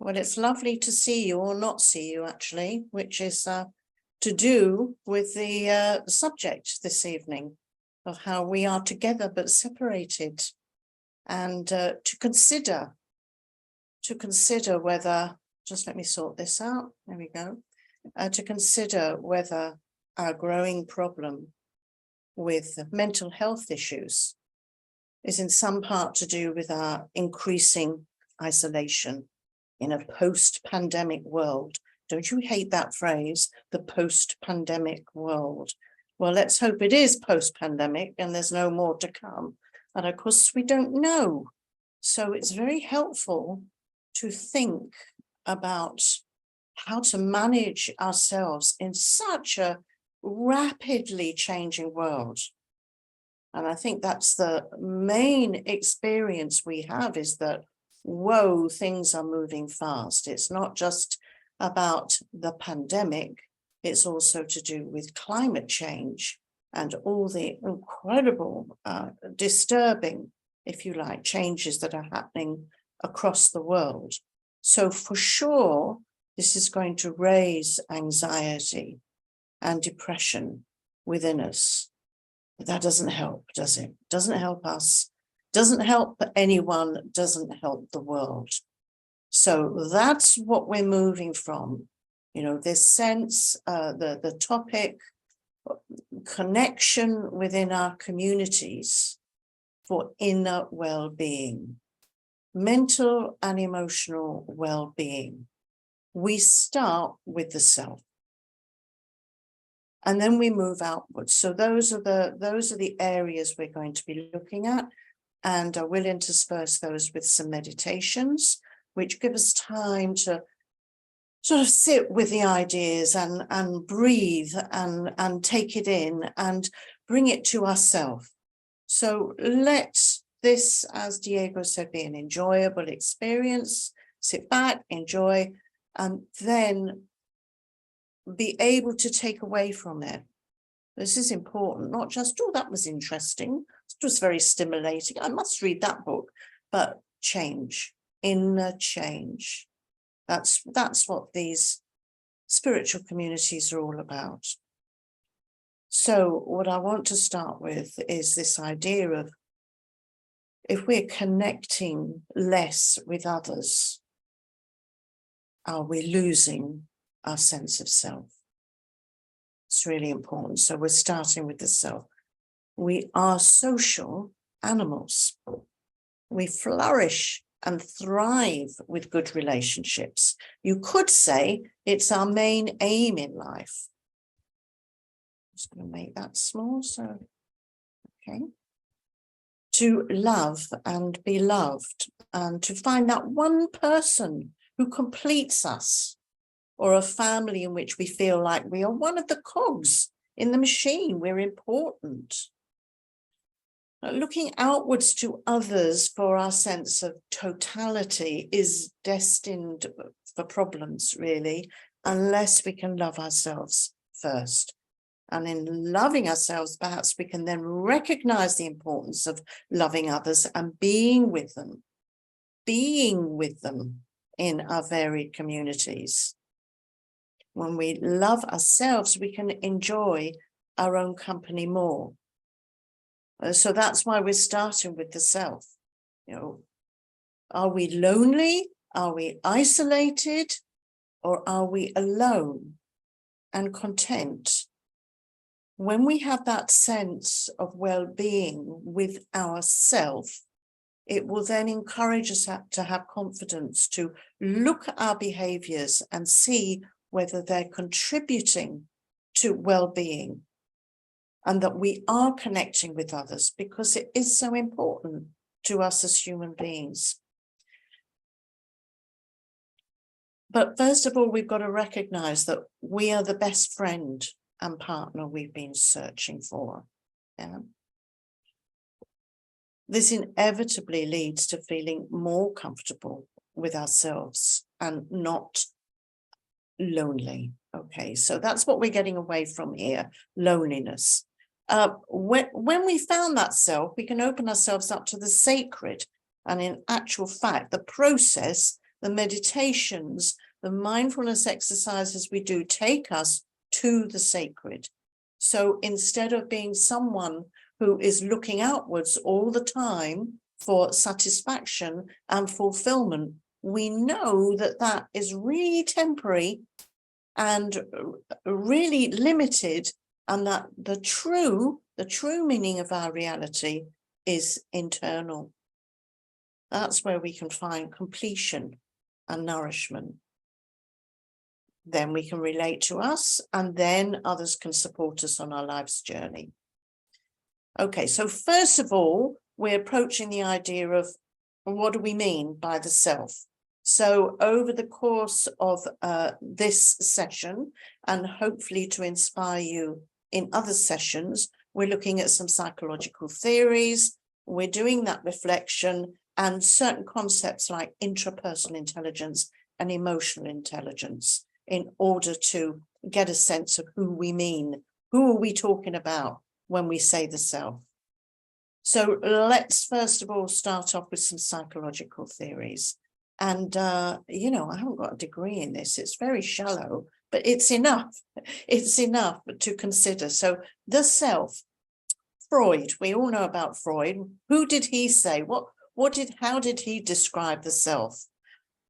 Well, it's lovely to see you or not see you, actually, which is to do with the subject this evening of how we are together but separated, and to consider whether, just let me sort this out, there we go, to consider whether our growing problem with mental health issues is in some part to do with our increasing isolation in a post-pandemic world. Don't you hate that phrase, the post-pandemic world? Well, let's hope it is post-pandemic and there's no more to come. And of course, we don't know. So it's very helpful to think about how to manage ourselves in such a rapidly changing world. And I think that's the main experience we have, is that, whoa, things are moving fast. It's not just about the pandemic, it's also to do with climate change and all the incredible, disturbing, if you like, changes that are happening across the world. So for sure, this is going to raise anxiety and depression within us. But that doesn't help, does it? Doesn't help us, doesn't help anyone, doesn't help the world. So that's what we're moving from, you know, this sense, the topic, connection within our communities for inner well-being, mental and emotional well-being. We start with the self, and then we move outwards. So those are the areas we're going to be looking at, and I will intersperse those with some meditations, which give us time to sort of sit with the ideas and breathe and take it in and bring it to ourselves. So let this, as Diego said, be an enjoyable experience. Sit back, enjoy, and then be able to take away from it. This is important, not just, oh, that was interesting, it was very stimulating, I must read that book, but change, inner change. That's what these spiritual communities are all about. So what I want to start with is this idea of, if we're connecting less with others, are we losing our sense of self? It's really important. So we're starting with the self. We are social animals. We flourish and thrive with good relationships. You could say it's our main aim in life. I'm just going to make that small, so, okay. To love and be loved, and to find that one person who completes us, or a family in which we feel like we are one of the cogs in the machine, we're important. Looking outwards to others for our sense of totality is destined for problems, really, unless we can love ourselves first. And in loving ourselves, perhaps we can then recognize the importance of loving others and being with them in our varied communities. When we love ourselves, we can enjoy our own company more. So that's why we're starting with the self. You know, are we lonely? Are we isolated? Or are we alone and content? When we have that sense of well-being with ourself, it will then encourage us to have confidence, to look at our behaviors and see whether they're contributing to well-being, and that we are connecting with others, because it is so important to us as human beings. But first of all, we've got to recognize that we are the best friend and partner we've been searching for. Yeah. This inevitably leads to feeling more comfortable with ourselves and not lonely. Okay, so that's what we're getting away from here, loneliness. When we found that self, we can open ourselves up to the sacred. And in actual fact, the process the meditations, the mindfulness exercises we do take us to the sacred. So instead of being someone who is looking outwards all the time for satisfaction and fulfillment, we know that that is really temporary and really limited, and that the true meaning of our reality is internal. That's where we can find completion and nourishment. Then we can relate to us, and then others can support us on our life's journey. Okay, so first of all, we're approaching the idea of what do we mean by the self? So over the course of this session, and hopefully to inspire you in other sessions, we're looking at some psychological theories, we're doing that reflection, and certain concepts like intrapersonal intelligence and emotional intelligence in order to get a sense of who we mean. Who are we talking about when we say the self? So let's first of all start off with some psychological theories. And, you know, I haven't got a degree in this. It's very shallow, but it's enough. It's enough to consider. So the self, Freud, we all know about Freud. Who did he say? How did he describe the self?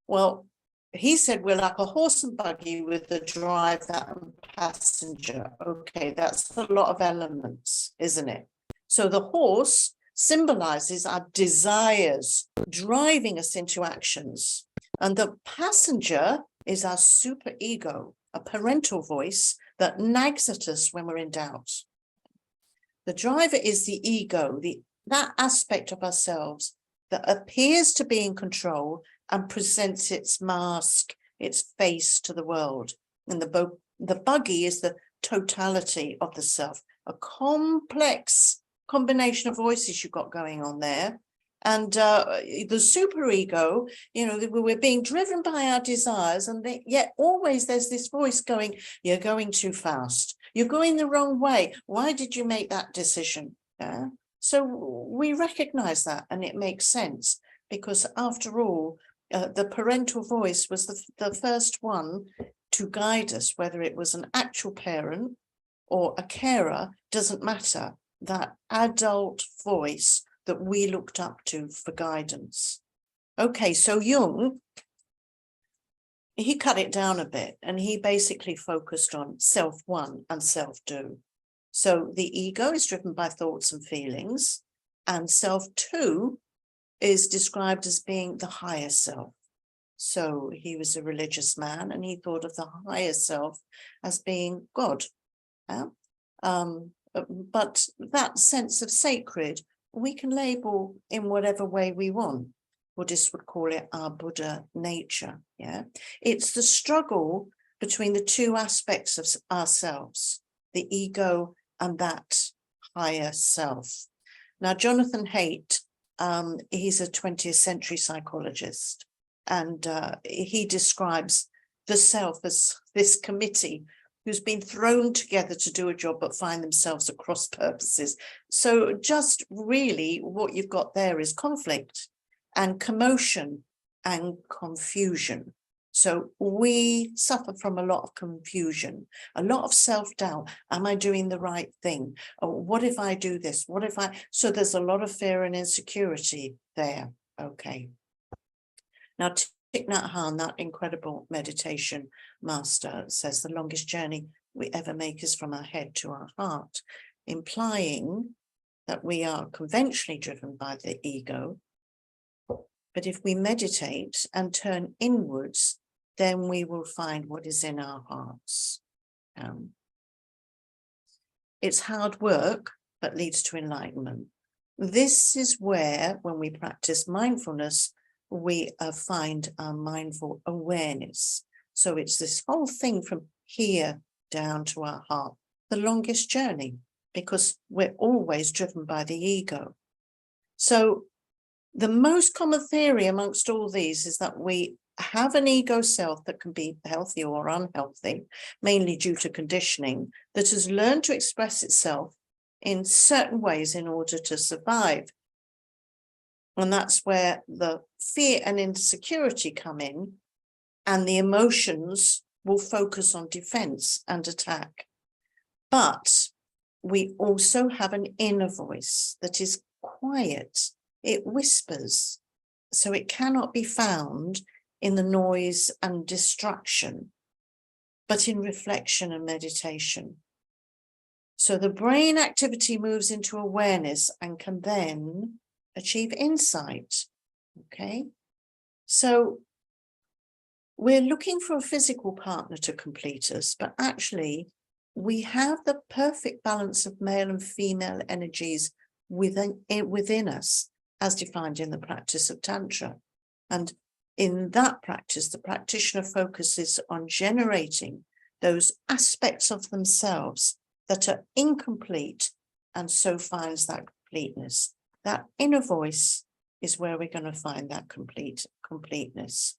Well, he said we're like a horse and buggy with a driver and passenger. Okay, that's a lot of elements, isn't it? So the horse symbolizes our desires, driving us into actions. And the passenger is our super ego, a parental voice that nags at us when we're in doubt. The driver is the ego, that aspect of ourselves that appears to be in control and presents its mask, its face to the world. And the buggy is the totality of the self, a complex combination of voices you've got going on there. And the superego, you know, we're being driven by our desires, and yet always there's this voice going, you're going too fast, you're going the wrong way, why did you make that decision? Yeah? So we recognize that, and it makes sense, because after all, the parental voice was the first one to guide us, whether it was an actual parent or a carer, doesn't matter. That adult voice that we looked up to for guidance. Okay, so Jung, he cut it down a bit, and he basically focused on self-one and self-two. So the ego is driven by thoughts and feelings, and self-two is described as being the higher self. So he was a religious man, and he thought of the higher self as being God. Yeah? But that sense of sacred, we can label in whatever way we want. Buddhists would call it our Buddha nature. Yeah, it's the struggle between the two aspects of ourselves, the ego and that higher self. Now, Jonathan Haidt, he's a 20th century psychologist, and he describes the self as this committee who's been thrown together to do a job but find themselves at cross purposes. So just really what you've got there is conflict and commotion and confusion. So we suffer from a lot of confusion, a lot of self-doubt. Am I doing the right thing? Or what if I do this? What if I... So there's a lot of fear and insecurity there. Okay. Now, Thich Nhat Hanh, that incredible meditation master, says the longest journey we ever make is from our head to our heart, implying that we are conventionally driven by the ego. But if we meditate and turn inwards, then we will find what is in our hearts. It's hard work, but leads to enlightenment. This is where, when we practice mindfulness, we find our mindful awareness. So it's this whole thing from here down to our heart, the longest journey, because we're always driven by the ego. So the most common theory amongst all these is that we have an ego self that can be healthy or unhealthy, mainly due to conditioning, that has learned to express itself in certain ways in order to survive. And that's where the fear and insecurity come in, and the emotions will focus on defense and attack. But we also have an inner voice that is quiet. It whispers, so it cannot be found in the noise and distraction, but in reflection and meditation. So the brain activity moves into awareness and can then achieve insight. Okay, so we're looking for a physical partner to complete us, but actually we have the perfect balance of male and female energies within us, as defined in the practice of Tantra. And in that practice, the practitioner focuses on generating those aspects of themselves that are incomplete, and so finds that completeness. That inner voice is where we're going to find that completeness.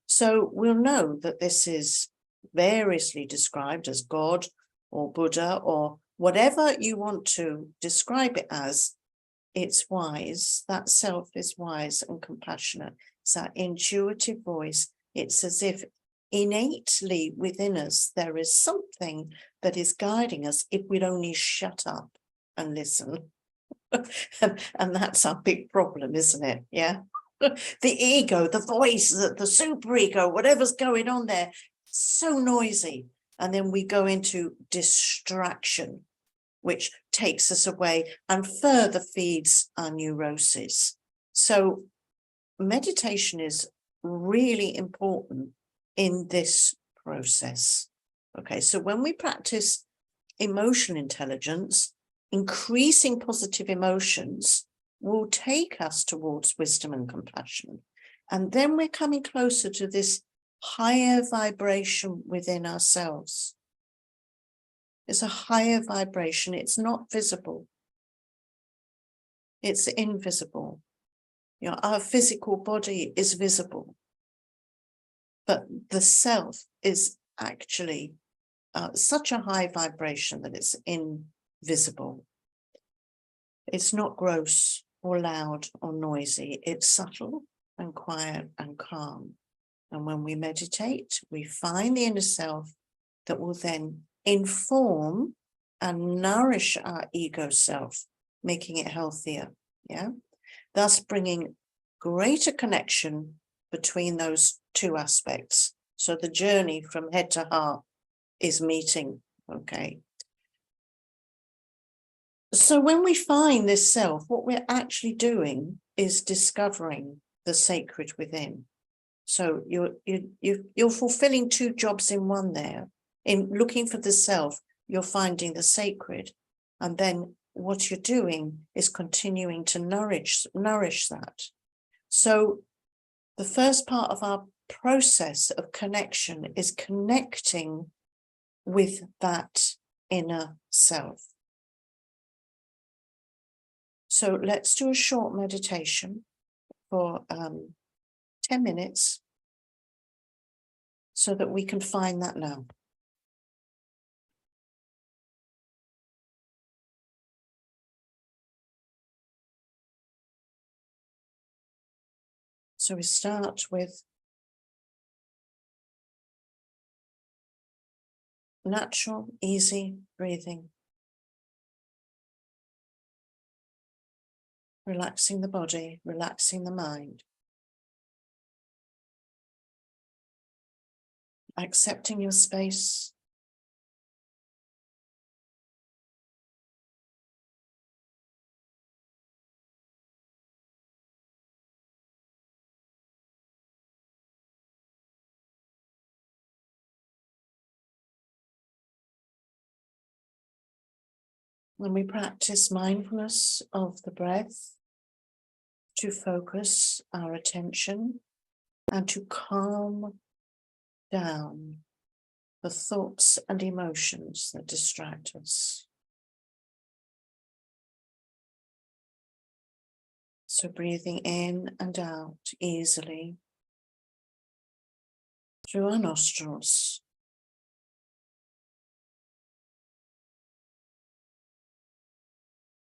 So we'll know that this is variously described as God or Buddha or whatever you want to describe it as. It's wise. That self is wise and compassionate. It's that intuitive voice. It's as if innately within us there is something that is guiding us if we'd only shut up and listen. And that's our big problem, isn't it? Yeah. The ego, the voice, the superego, whatever's going on there, so noisy. And then we go into distraction, which takes us away and further feeds our neuroses. So meditation is really important in this process. Okay, so when we practice emotional intelligence, increasing positive emotions will take us towards wisdom and compassion. And then we're coming closer to this higher vibration within ourselves. It's a higher vibration. It's not visible. It's invisible. You know, our physical body is visible, but the self is actually such a high vibration that it's invisible. It's not gross or loud or noisy. It's subtle and quiet and calm. And when we meditate, we find the inner self that will then inform and nourish our ego self, making it healthier. Yeah, thus bringing greater connection between those two aspects. So the journey from head to heart is meeting. Okay. So when we find this self, what we're actually doing is discovering the sacred within. So you're fulfilling two jobs in one there. In looking for the self, you're finding the sacred. And then what you're doing is continuing to nourish that. So the first part of our process of connection is connecting with that inner self. So let's do a short meditation for 10 minutes so that we can find that now. So we start with natural, easy breathing. Relaxing the body, relaxing the mind. Accepting your space. When we practice mindfulness of the breath, to focus our attention and to calm down the thoughts and emotions that distract us. So breathing in and out easily through our nostrils.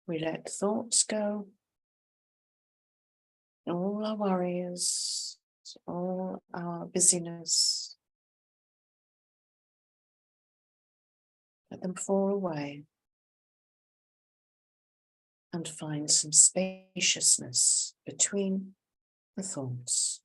We let thoughts go all our worries, all our busyness, let them fall away and find some spaciousness between the thoughts.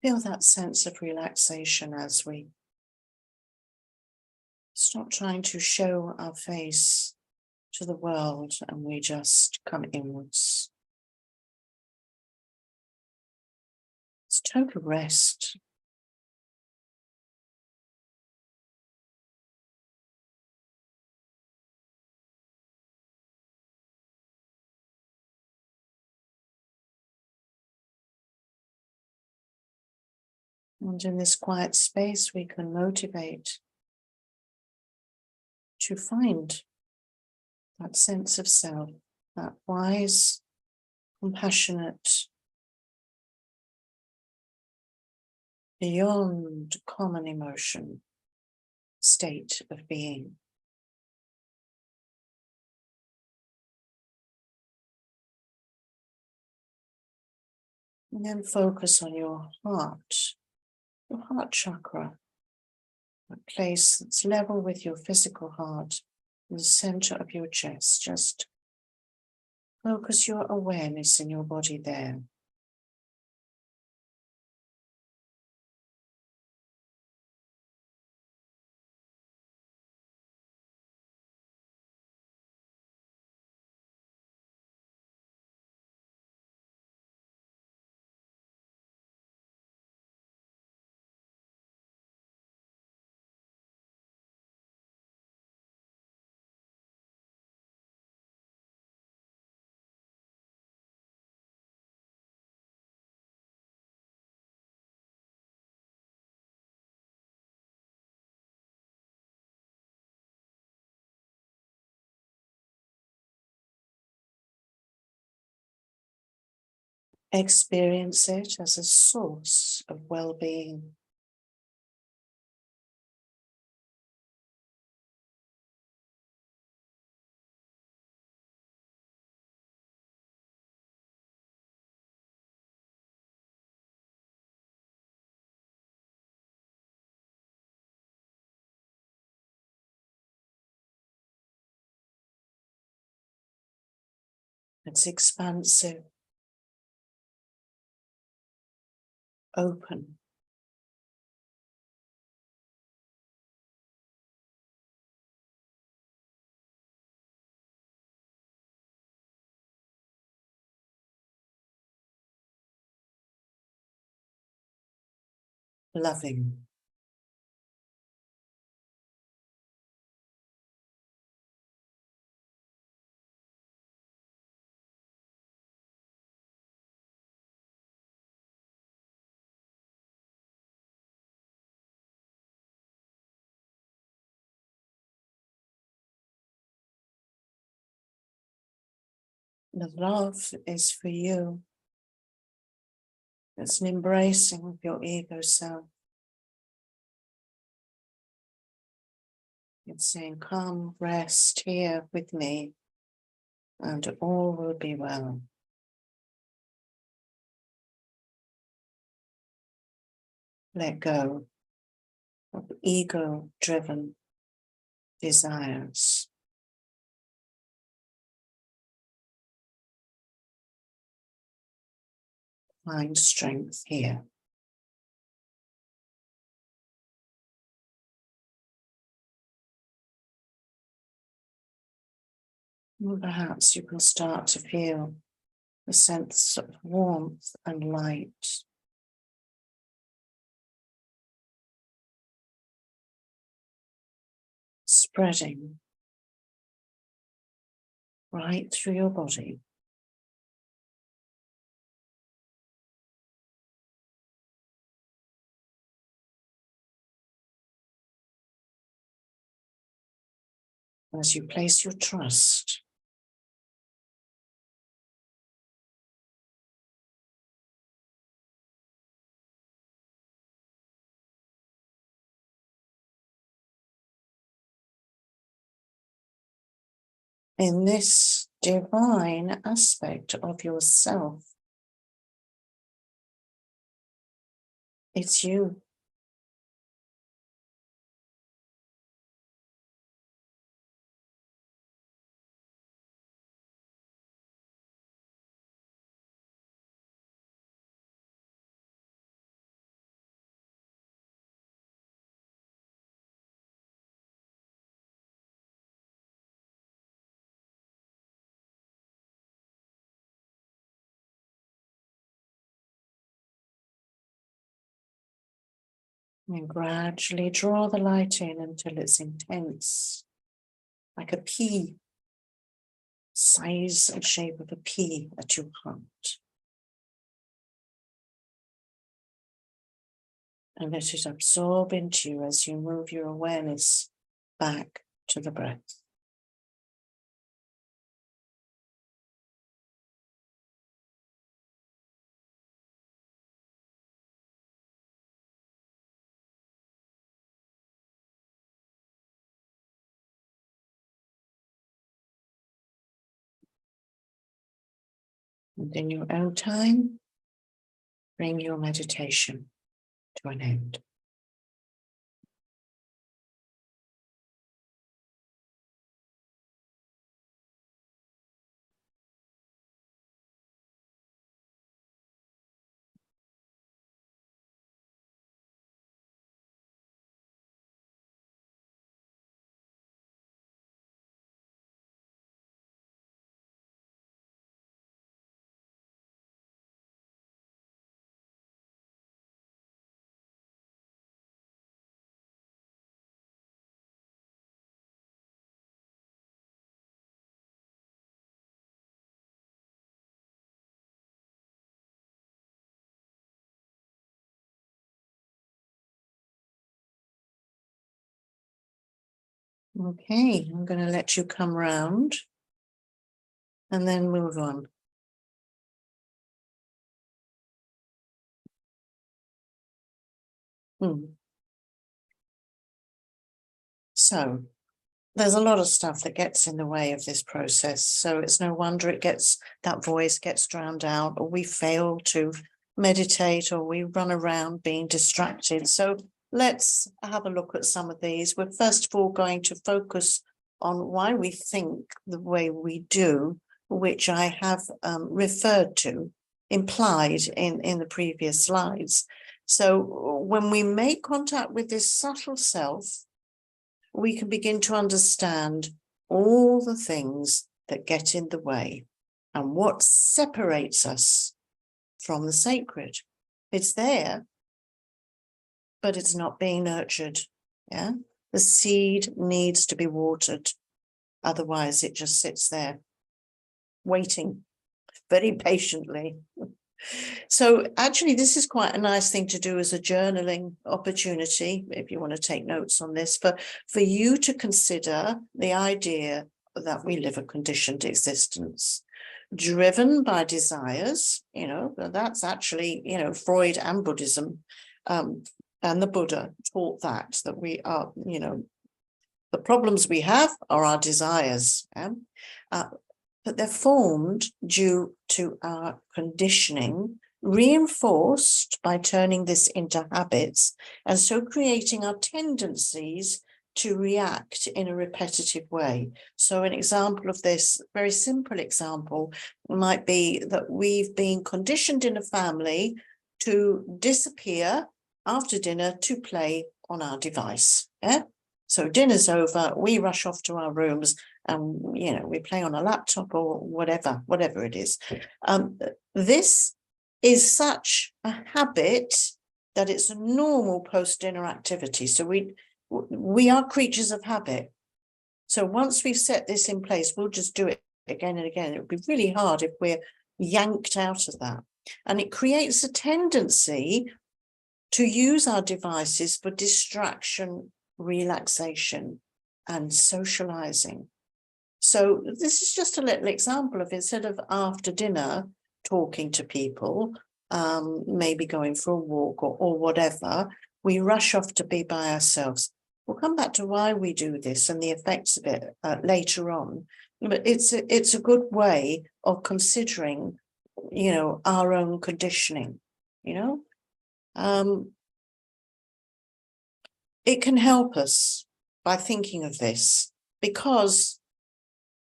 Feel that sense of relaxation as we stop trying to show our face to the world and we just come inwards. It's total rest. And in this quiet space, we can motivate to find that sense of self, that wise, compassionate, beyond common emotion state of being. And then focus on your heart chakra, a place that's level with your physical heart in the center of your chest. Just focus your awareness in your body there. Experience it as a source of well-being. It's expansive, open. Loving. The love is for you. It's an embracing of your ego self. It's saying, come, rest here with me, and all will be well. let go of ego-driven desires. Find strength here. And perhaps you can start to feel a sense of warmth and light. Spreading right through your body. As you place your trust in this divine aspect of yourself. It's you. And gradually draw the light in until it's intense, like a pea, size and shape of a pea at your heart. And let it absorb into you as you move your awareness back to the breath. And in your own time, bring your meditation to an end. Okay, I'm going to let you come round and then move on. So, there's a lot of stuff that gets in the way of this process. So it's no wonder that voice gets drowned out, or we fail to meditate, or we run around being distracted. So let's have a look at some of these. We're first of all going to focus on why we think the way we do, which I have referred to, implied in the previous slides. So when we make contact with this subtle self, we can begin to understand all the things that get in the way and what separates us from the sacred. It's there, but it's not being nurtured. Yeah, the seed needs to be watered. Otherwise, it just sits there waiting very patiently. So actually, this is quite a nice thing to do as a journaling opportunity, if you want to take notes on this, for you to consider the idea that we live a conditioned existence, driven by desires. That's actually, Freud and Buddhism and the Buddha taught that we are, the problems we have are our desires. But they're formed due to our conditioning, reinforced by turning this into habits, and so creating our tendencies to react in a repetitive way. So an example of this, very simple example, might be that we've been conditioned in a family to disappear after dinner to play on our device. Yeah. So dinner's over, we rush off to our rooms and, we play on a laptop or whatever it is. This is such a habit that it's a normal post-dinner activity. So we are creatures of habit. So once we've set this in place, we'll just do it again and again. It would be really hard if we're yanked out of that. And it creates a tendency to use our devices for distraction, relaxation, and socializing. So this is just a little example of, instead of after dinner talking to people, maybe going for a walk or whatever, we rush off to be by ourselves. We'll come back to why we do this and the effects of it later on. But it's a good way of considering, our own conditioning, It can help us by thinking of this, because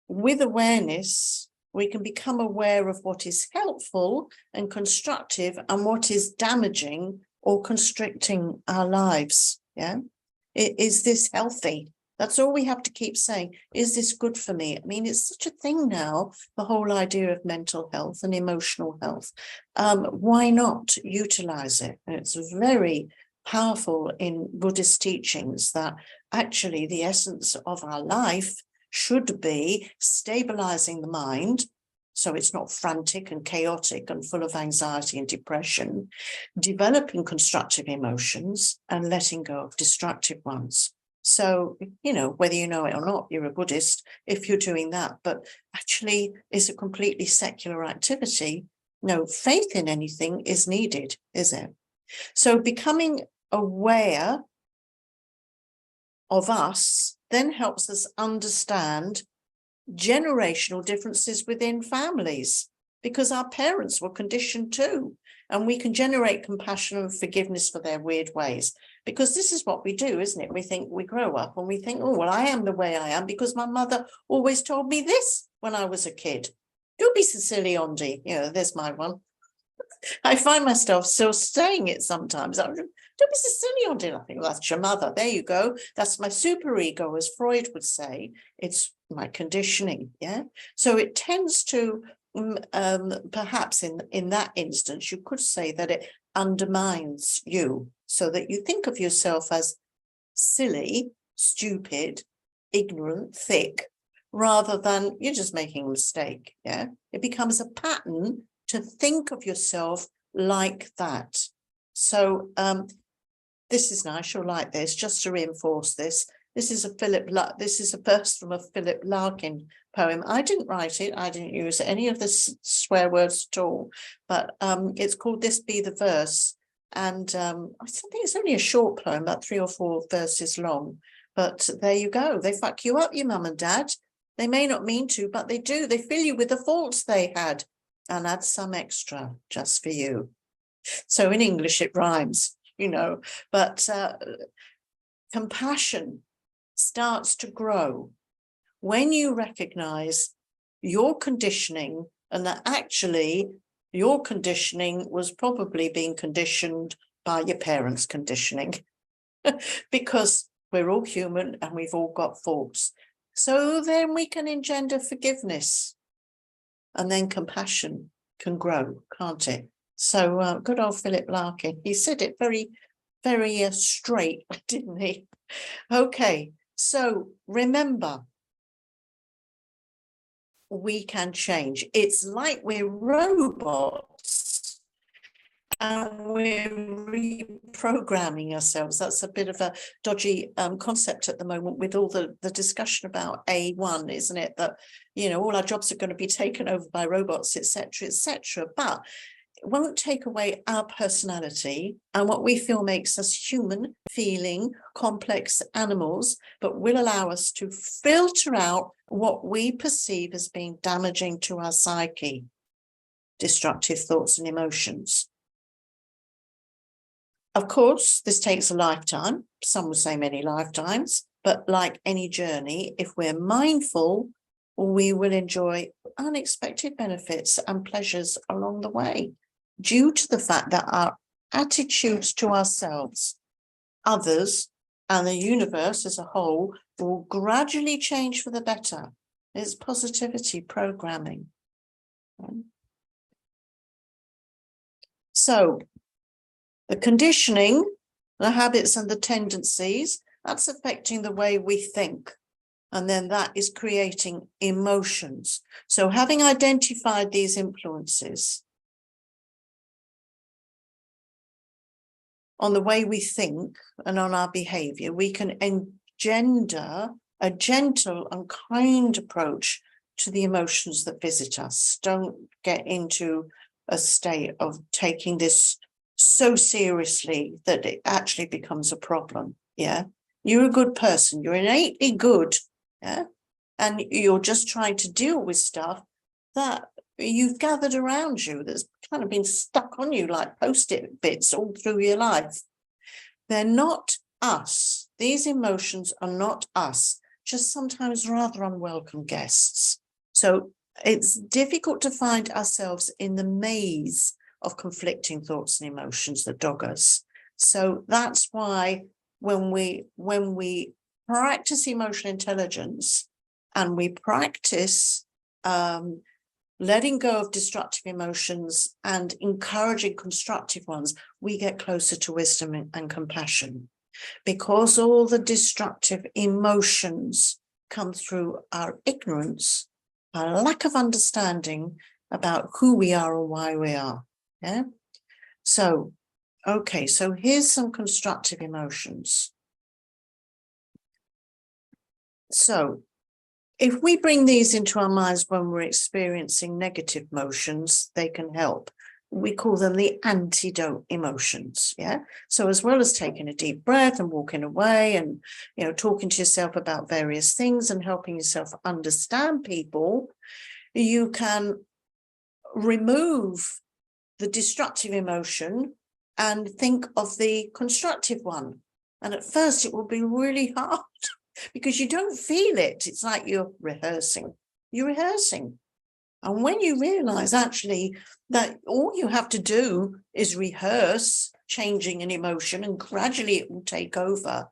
with awareness, we can become aware of what is helpful and constructive and what is damaging or constricting our lives. Yeah. Is this healthy? That's all we have to keep saying. Is this good for me? I mean, it's such a thing now, the whole idea of mental health and emotional health. Why not utilize it? And it's very powerful in Buddhist teachings that actually the essence of our life should be stabilizing the mind, so it's not frantic and chaotic and full of anxiety and depression, developing constructive emotions and letting go of destructive ones. So, whether you know it or not, you're a Buddhist if you're doing that, but actually it's a completely secular activity. No faith in anything is needed, is it? So becoming aware of us then helps us understand generational differences within families, because our parents were conditioned too, and we can generate compassion and forgiveness for their weird ways, because this is what we do, isn't it? We think, we grow up and we think, oh, well, I am the way I am because my mother always told me this when I was a kid. Don't be so silly, Ondy. There's my one. I find myself still saying it sometimes. Don't be so silly, Ondy. I think, well, that's your mother. There you go. That's my superego, as Freud would say. It's my conditioning. Yeah. So it tends to, perhaps in that instance, you could say that it undermines you, so that you think of yourself as silly, stupid, ignorant, thick, rather than you're just making a mistake. Yeah. It becomes a pattern to think of yourself like that. So this is nice. You'll like this. Just to reinforce this, this is a verse from a Philip Larkin poem. I didn't write it. I didn't use any of the swear words at all. But it's called "This Be the Verse," and I think it's only a short poem, about 3 or 4 verses long. But there you go. They fuck you up, your mum and dad. They may not mean to, but they do. They fill you with the faults they had and add some extra just for you. So in English, it rhymes, but compassion starts to grow when you recognize your conditioning, and that actually your conditioning was probably being conditioned by your parents' conditioning, because we're all human and we've all got faults. So then we can engender forgiveness, and then compassion can grow, can't it? So good old Philip Larkin, he said it very, very straight, didn't he? Okay, so remember, we can change. It's like we're robots and we're reprogramming ourselves. That's a bit of a dodgy concept at the moment, with all the discussion about A1, isn't it? That, all our jobs are going to be taken over by robots, etc., etc. But it won't take away our personality and what we feel makes us human, feeling, complex animals, but will allow us to filter out what we perceive as being damaging to our psyche, destructive thoughts and emotions. Of course, this takes a lifetime. Some would say many lifetimes, but like any journey, if we're mindful, we will enjoy unexpected benefits and pleasures along the way, due to the fact that our attitudes to ourselves, others, and the universe as a whole will gradually change for the better. It's positivity programming. So the conditioning, the habits and the tendencies, that's affecting the way we think. And then that is creating emotions. So having identified these influences on the way we think and on our behavior, we can engender a gentle and kind approach to the emotions that visit us. Don't get into a state of taking this so seriously that it actually becomes a problem. Yeah, you're a good person, you're innately good. Yeah, and you're just trying to deal with stuff that you've gathered around you that's kind of been stuck on you like post-it bits all through your life. They're not us. These emotions are not us, just sometimes rather unwelcome guests. So it's difficult to find ourselves in the maze of conflicting thoughts and emotions that dog us. So that's why when we practice emotional intelligence and we practice letting go of destructive emotions and encouraging constructive ones, we get closer to wisdom and compassion, because all the destructive emotions come through our ignorance, our lack of understanding about who we are and why we are. Yeah. So, okay, so here's some constructive emotions. So if we bring these into our minds when we're experiencing negative emotions, they can help. We call them the antidote emotions. Yeah. So as well as taking a deep breath and walking away and, talking to yourself about various things and helping yourself understand people, you can remove the destructive emotion and think of the constructive one. And at first it will be really hard because you don't feel it. It's like you're rehearsing. You're rehearsing. And when you realize actually that all you have to do is rehearse changing an emotion and gradually it will take over,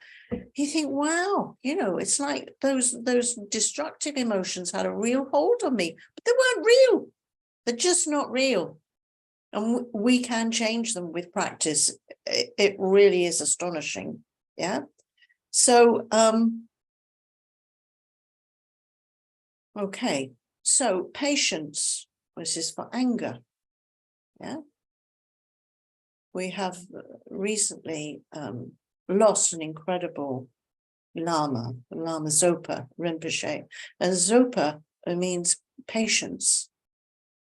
you think, wow, it's like those destructive emotions had a real hold on me, but they weren't real. They're just not real. And we can change them with practice. It really is astonishing. Yeah. So, okay. So patience, this is for anger. Yeah. We have recently lost an incredible Lama Zopa Rinpoche. And Zopa means patience.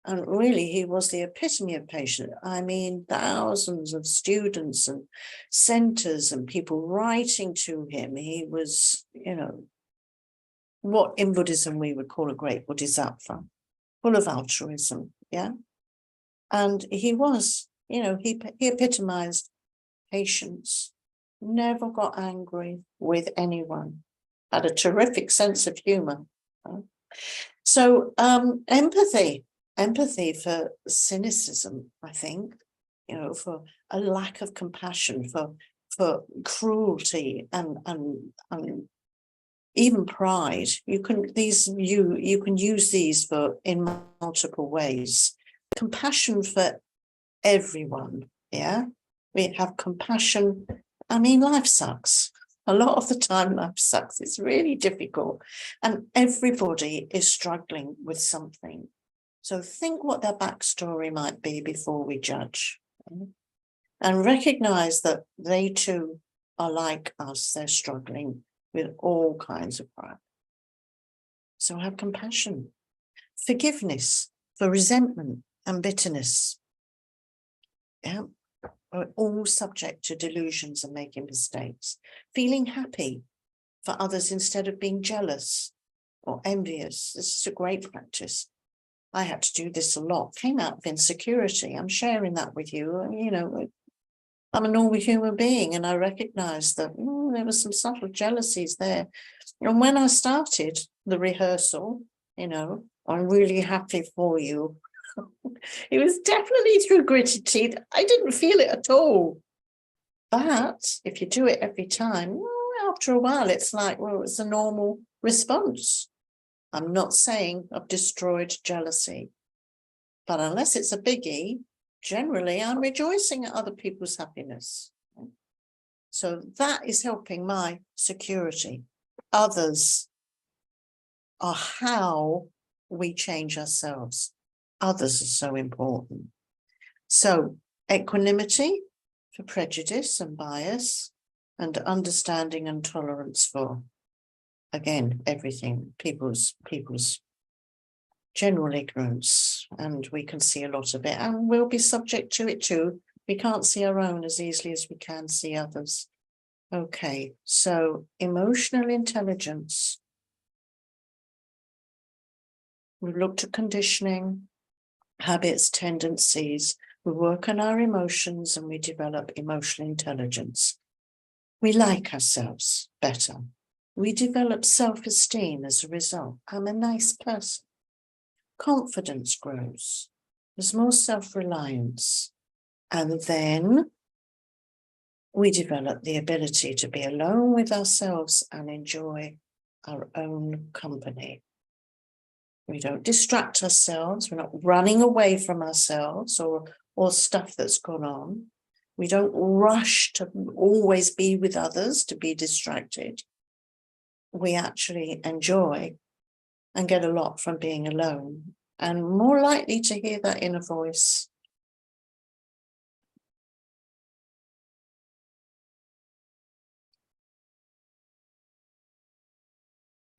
And really, he was the epitome of patience. I mean, thousands of students and centers and people writing to him. He was, what in Buddhism we would call a great bodhisattva, full of altruism. Yeah. And he was, he epitomized patience, never got angry with anyone, had a terrific sense of humor. So empathy for cynicism, I think, for a lack of compassion, for cruelty and even pride. You can use these in multiple ways. Compassion for everyone. Yeah, we have compassion. I mean, life sucks. A lot of the time, life sucks. It's really difficult, and everybody is struggling with something. So think what their backstory might be before we judge, and recognize that they too are like us. They're struggling with all kinds of crap. So have compassion, forgiveness for resentment and bitterness. Yeah. We're all subject to delusions and making mistakes. Feeling happy for others instead of being jealous or envious. This is a great practice. I had to do this a lot. Came out of insecurity. I'm sharing that with you. I'm a normal human being, and I recognize that there were some subtle jealousies there. And when I started the rehearsal, I'm really happy for you. It was definitely through gritted teeth. I didn't feel it at all. But if you do it every time, after a while, it's like, well, it's a normal response. I'm not saying I've destroyed jealousy, but unless it's a biggie, generally I'm rejoicing at other people's happiness. So that is helping my security. Others are how we change ourselves. Others are so important. So equanimity for prejudice and bias, and understanding and tolerance for, again, everything, people's general ignorance, and we can see a lot of it, and we'll be subject to it too. We can't see our own as easily as we can see others. Okay, so emotional intelligence. We've looked at conditioning, habits, tendencies. We work on our emotions and we develop emotional intelligence. We like ourselves better. We develop self-esteem as a result. I'm a nice person. Confidence grows. There's more self-reliance. And then we develop the ability to be alone with ourselves and enjoy our own company. We don't distract ourselves. We're not running away from ourselves or stuff that's gone on. We don't rush to always be with others, to be distracted. We actually enjoy and get a lot from being alone, and more likely to hear that inner voice.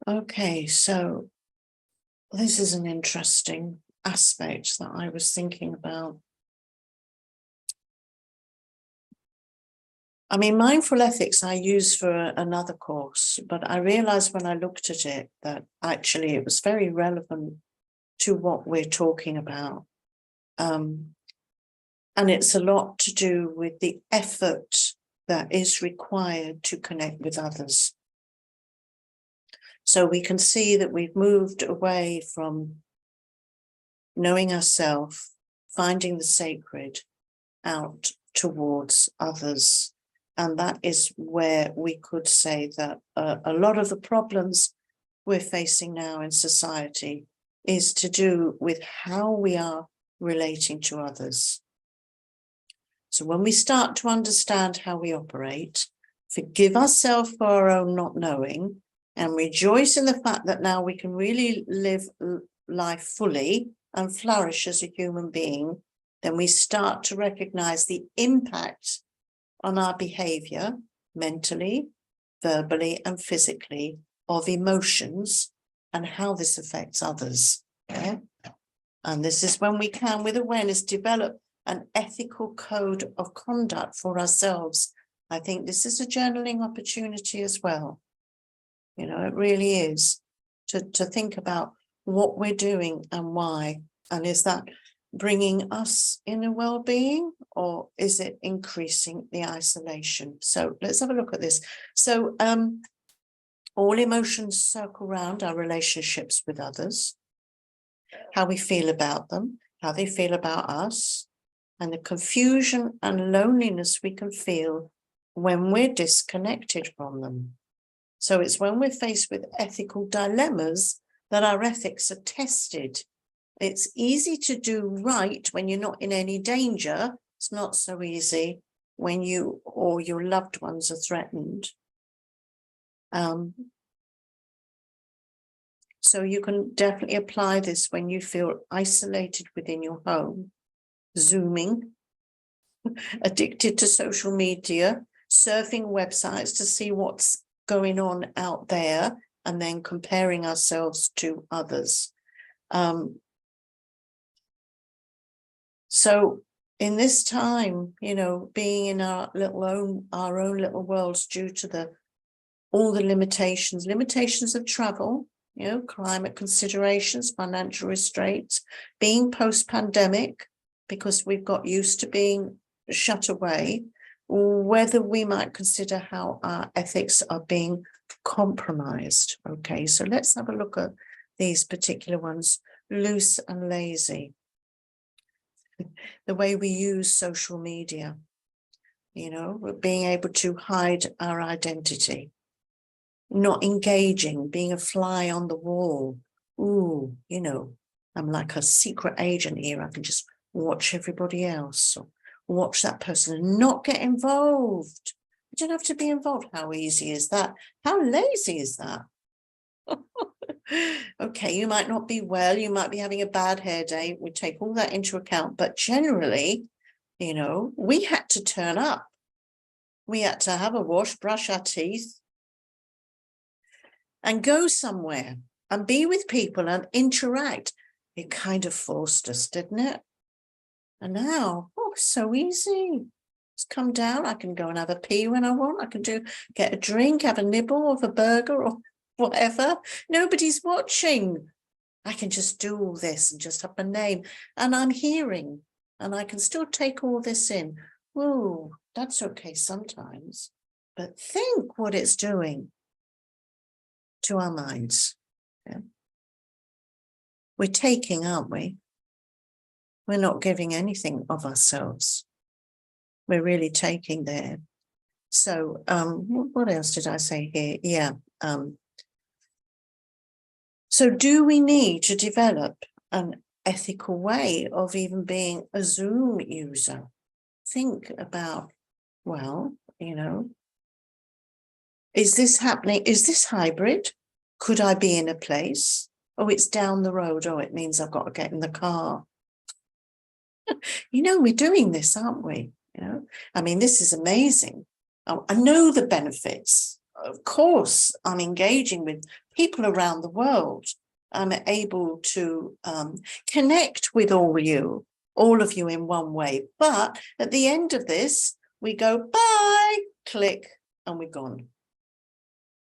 Okay, so this is an interesting aspect that I was thinking about. I mean, mindful ethics I use for another course, but I realized when I looked at it that actually it was very relevant to what we're talking about. And it's a lot to do with the effort that is required to connect with others. So we can see that we've moved away from knowing ourselves, finding the sacred, out towards others. And that is where we could say that a lot of the problems we're facing now in society is to do with how we are relating to others. So when we start to understand how we operate, forgive ourselves for our own not knowing, and rejoice in the fact that now we can really live life fully and flourish as a human being, then we start to recognize the impact on our behavior, mentally, verbally, and physically, of emotions and how this affects others. Okay? And this is when we can, with awareness, develop an ethical code of conduct for ourselves. I think this is a journaling opportunity as well. It really is to think about what we're doing and why. And is that bringing us inner well-being, or is it increasing the isolation? So let's have a look at this. So all emotions circle around our relationships with others, how we feel about them, how they feel about us, and the confusion and loneliness we can feel when we're disconnected from them. So it's when we're faced with ethical dilemmas that our ethics are tested. It's easy to do right when you're not in any danger. It's not so easy when you or your loved ones are threatened. So you can definitely apply this when you feel isolated within your home, Zooming, addicted to social media, surfing websites to see what's going on out there, and then comparing ourselves to others. So in this time, being in our own little worlds due to all the limitations of travel, climate considerations, financial restraints, being post-pandemic, because we've got used to being shut away, whether we might consider how our ethics are being compromised. Okay, so let's have a look at these particular ones. Loose and lazy. The way we use social media, you know, being able to hide our identity, not engaging, being a fly on the wall. Ooh, you know, I'm like a secret agent here. I can just watch everybody else, or watch that person and not get involved. You don't have to be involved. How easy is that? How lazy is that? Okay, you might not be well, you might be having a bad hair day. We take all that into account, but generally, you know, we had to turn up. We had to have a wash, brush our teeth, and go somewhere and be with people and interact. It kind of forced us, didn't it? And now, oh, so easy. Just come down. I can go and have a pee when I want. I can get a drink, have a nibble of a burger or whatever. Nobody's watching. I can just do all this and just have a name, and I'm hearing, and I can still take all this in. Ooh, that's okay sometimes. But think what it's doing to our minds. Yeah. We're taking, aren't we? We're not giving anything of ourselves. We're really taking there. So what else did I say here? Yeah. So do we need to develop an ethical way of even being a Zoom user? Think about, well, you know, is this happening? Is this hybrid? Could I be in a place? Oh, it's down the road. Oh, it means I've got to get in the car. You know, we're doing this, aren't we? You know, I mean, this is amazing. I know the benefits. Of course, I'm engaging with people around the world. I'm able to connect with all of you in one way. But at the end of this, we go, bye, click, and we're gone.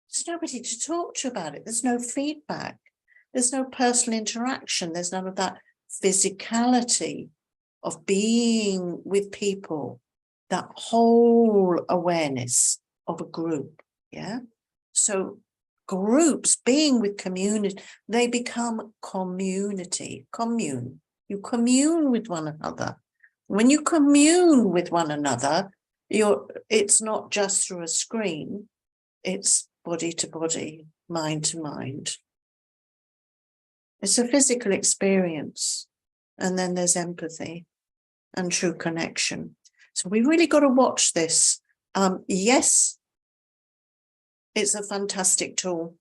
There's nobody to talk to about it. There's no feedback. There's no personal interaction. There's none of that physicality of being with people, that whole awareness of a group. Yeah. So groups, being with community, they become community. You commune with one another. When you commune with one another, it's not just through a screen, it's body to body, mind to mind. It's a physical experience. And then there's empathy and true connection. So we really got to watch this. Yes, it's a fantastic tool.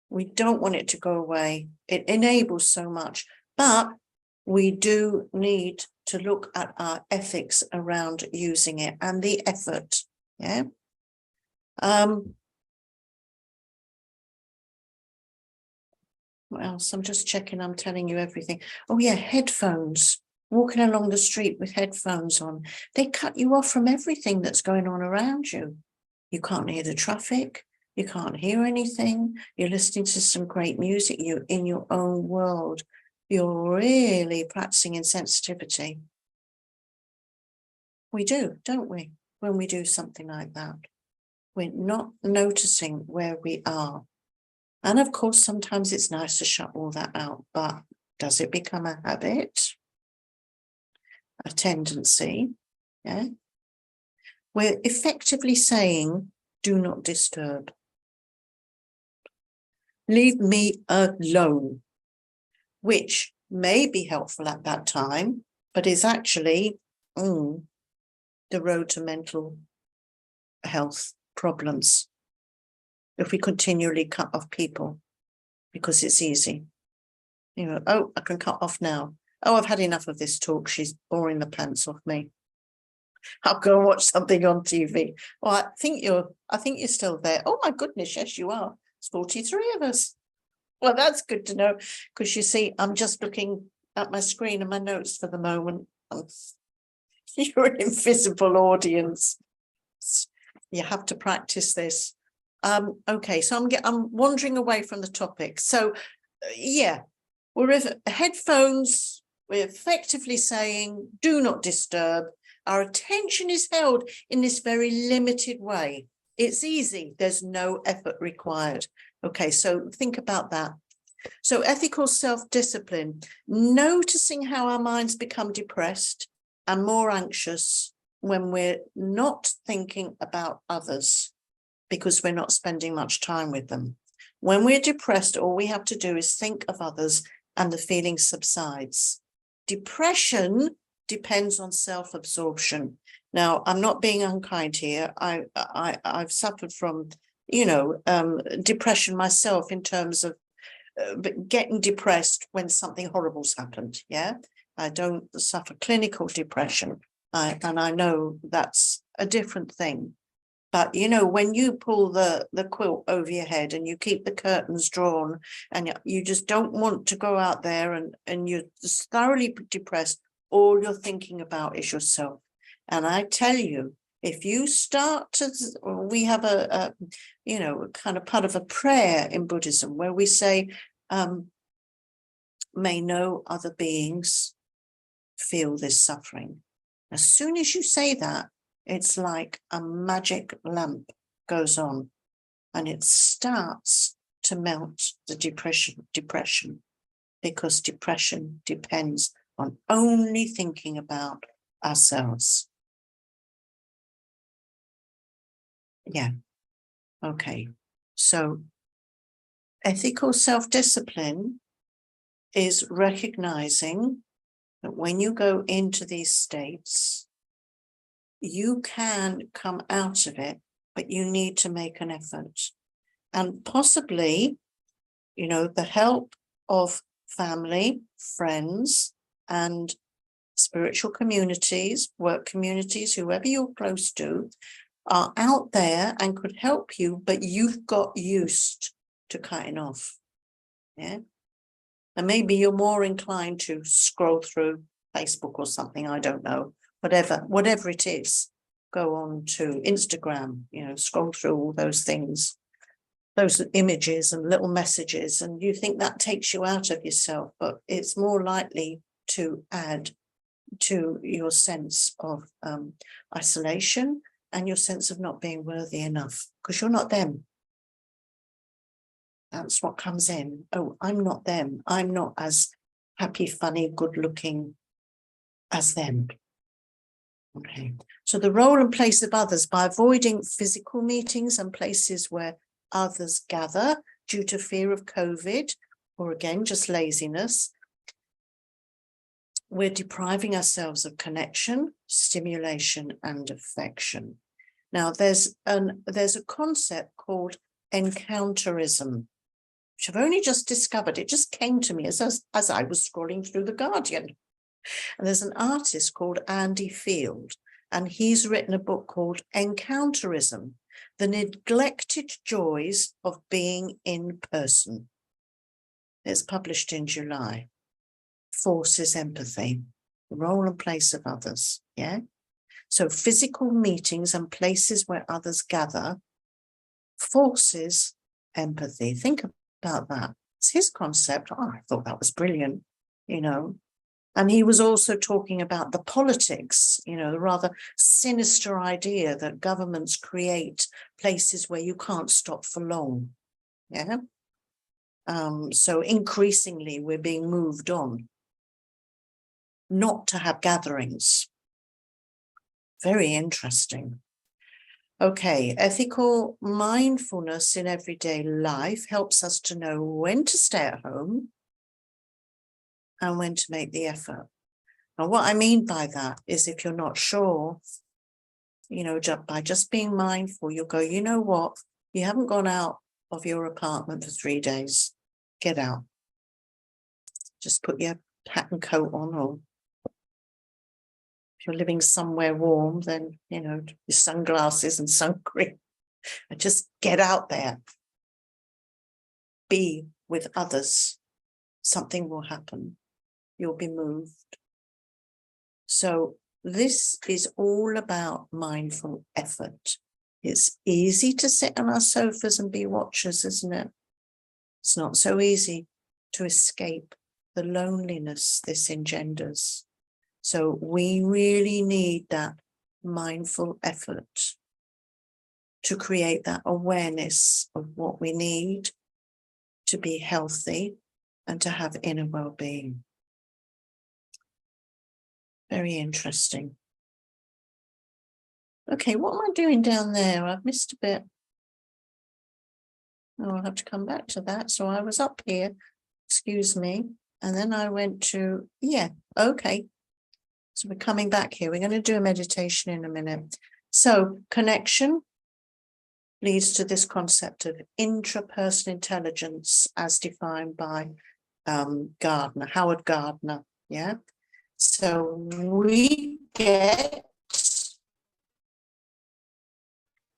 We don't want it to go away. It enables so much, but we do need to look at our ethics around using it and the effort. Yeah. What else? I'm just checking. I'm telling you everything. Oh yeah, headphones. Walking along the street with headphones on. They cut you off from everything that's going on around you. You can't hear the traffic. You can't hear anything. You're listening to some great music. You're in your own world. You're really practicing insensitivity. We do, don't we? When we do something like that, we're not noticing where we are. And of course, sometimes it's nice to shut all that out, but does it become a habit? A tendency? Yeah. We're effectively saying, do not disturb. Leave me alone, which may be helpful at that time, but is actually the road to mental health problems if we continually cut off people because it's easy. You know, oh, I can cut off now. Oh, I've had enough of this talk. She's boring the pants off me. I'll go and watch something on TV. Well, I think you're still there. Oh my goodness, yes, you are. It's 43 of us. Well, that's good to know, because you see, I'm just looking at my screen and my notes for the moment. You're an invisible audience. You have to practice this. Okay, so I'm wandering away from the topic. So, yeah, we're headphones. We're effectively saying, do not disturb. Our attention is held in this very limited way. It's easy. There's no effort required. Okay, so think about that. So ethical self-discipline, noticing how our minds become depressed and more anxious when we're not thinking about others because we're not spending much time with them. When we're depressed, all we have to do is think of others and the feeling subsides. Depression depends on self-absorption. Now, I'm not being unkind here. I've suffered from, depression myself in terms of getting depressed when something horrible's happened. Yeah, I don't suffer clinical depression, and I know that's a different thing. But when you pull the quilt over your head and you keep the curtains drawn, and you just don't want to go out there, and you're just thoroughly depressed, all you're thinking about is yourself. And I tell you, if you start to, we have a kind of part of a prayer in Buddhism where we say, may no other beings feel this suffering. As soon as you say that, it's like a magic lamp goes on and it starts to melt the depression, because depression depends on only thinking about ourselves. Yeah. Okay. So ethical self-discipline is recognizing that when you go into these states, you can come out of it, but you need to make an effort. And possibly, the help of family, friends, and spiritual communities, work communities, whoever you're close to, are out there and could help you, but you've got used to cutting off. Yeah. And maybe you're more inclined to scroll through Facebook or something, I don't know, whatever it is, go on to Instagram, scroll through all those things, those images and little messages, and you think that takes you out of yourself, but it's more likely to add to your sense of isolation and your sense of not being worthy enough, because you're not them. That's what comes in. Oh, I'm not them. I'm not as happy, funny, good looking as them. Okay. So the role and place of others, by avoiding physical meetings and places where others gather due to fear of COVID, or again, just laziness, we're depriving ourselves of connection, stimulation, and affection. Now, there's a concept called encounterism, which I've only just discovered. It just came to me as I was scrolling through The Guardian. And there's an artist called Andy Field, and he's written a book called Encounterism, The Neglected Joys of Being in Person. It's published in July. Forces empathy, the role and place of others. Yeah. So physical meetings and places where others gather forces empathy. Think about that. It's his concept. Oh, I thought that was brilliant, And he was also talking about the politics, the rather sinister idea that governments create places where you can't stop for long. Yeah. So increasingly we're being moved on not to have gatherings. Very interesting. Okay, ethical mindfulness in everyday life helps us to know when to stay at home and when to make the effort. Now, what I mean by that is if you're not sure, by just being mindful, you'll go, you know what? You haven't gone out of your apartment for 3 days. Get out. Just put your hat and coat on, or if you're living somewhere warm, then, your sunglasses and sun cream, and just get out there. Be with others. Something will happen. You'll be moved. So this is all about mindful effort. It's easy to sit on our sofas and be watchers, isn't it? It's not so easy to escape the loneliness this engenders. So we really need that mindful effort to create that awareness of what we need to be healthy and to have inner well-being. Very interesting. Okay, what am I doing down there? I've missed a bit. Oh, I'll have to come back to that. So I was up here, excuse me, and then I went to, yeah, okay. So we're coming back here. We're going to do a meditation in a minute. So connection leads to this concept of intrapersonal intelligence as defined by Howard Gardner. Yeah. So we get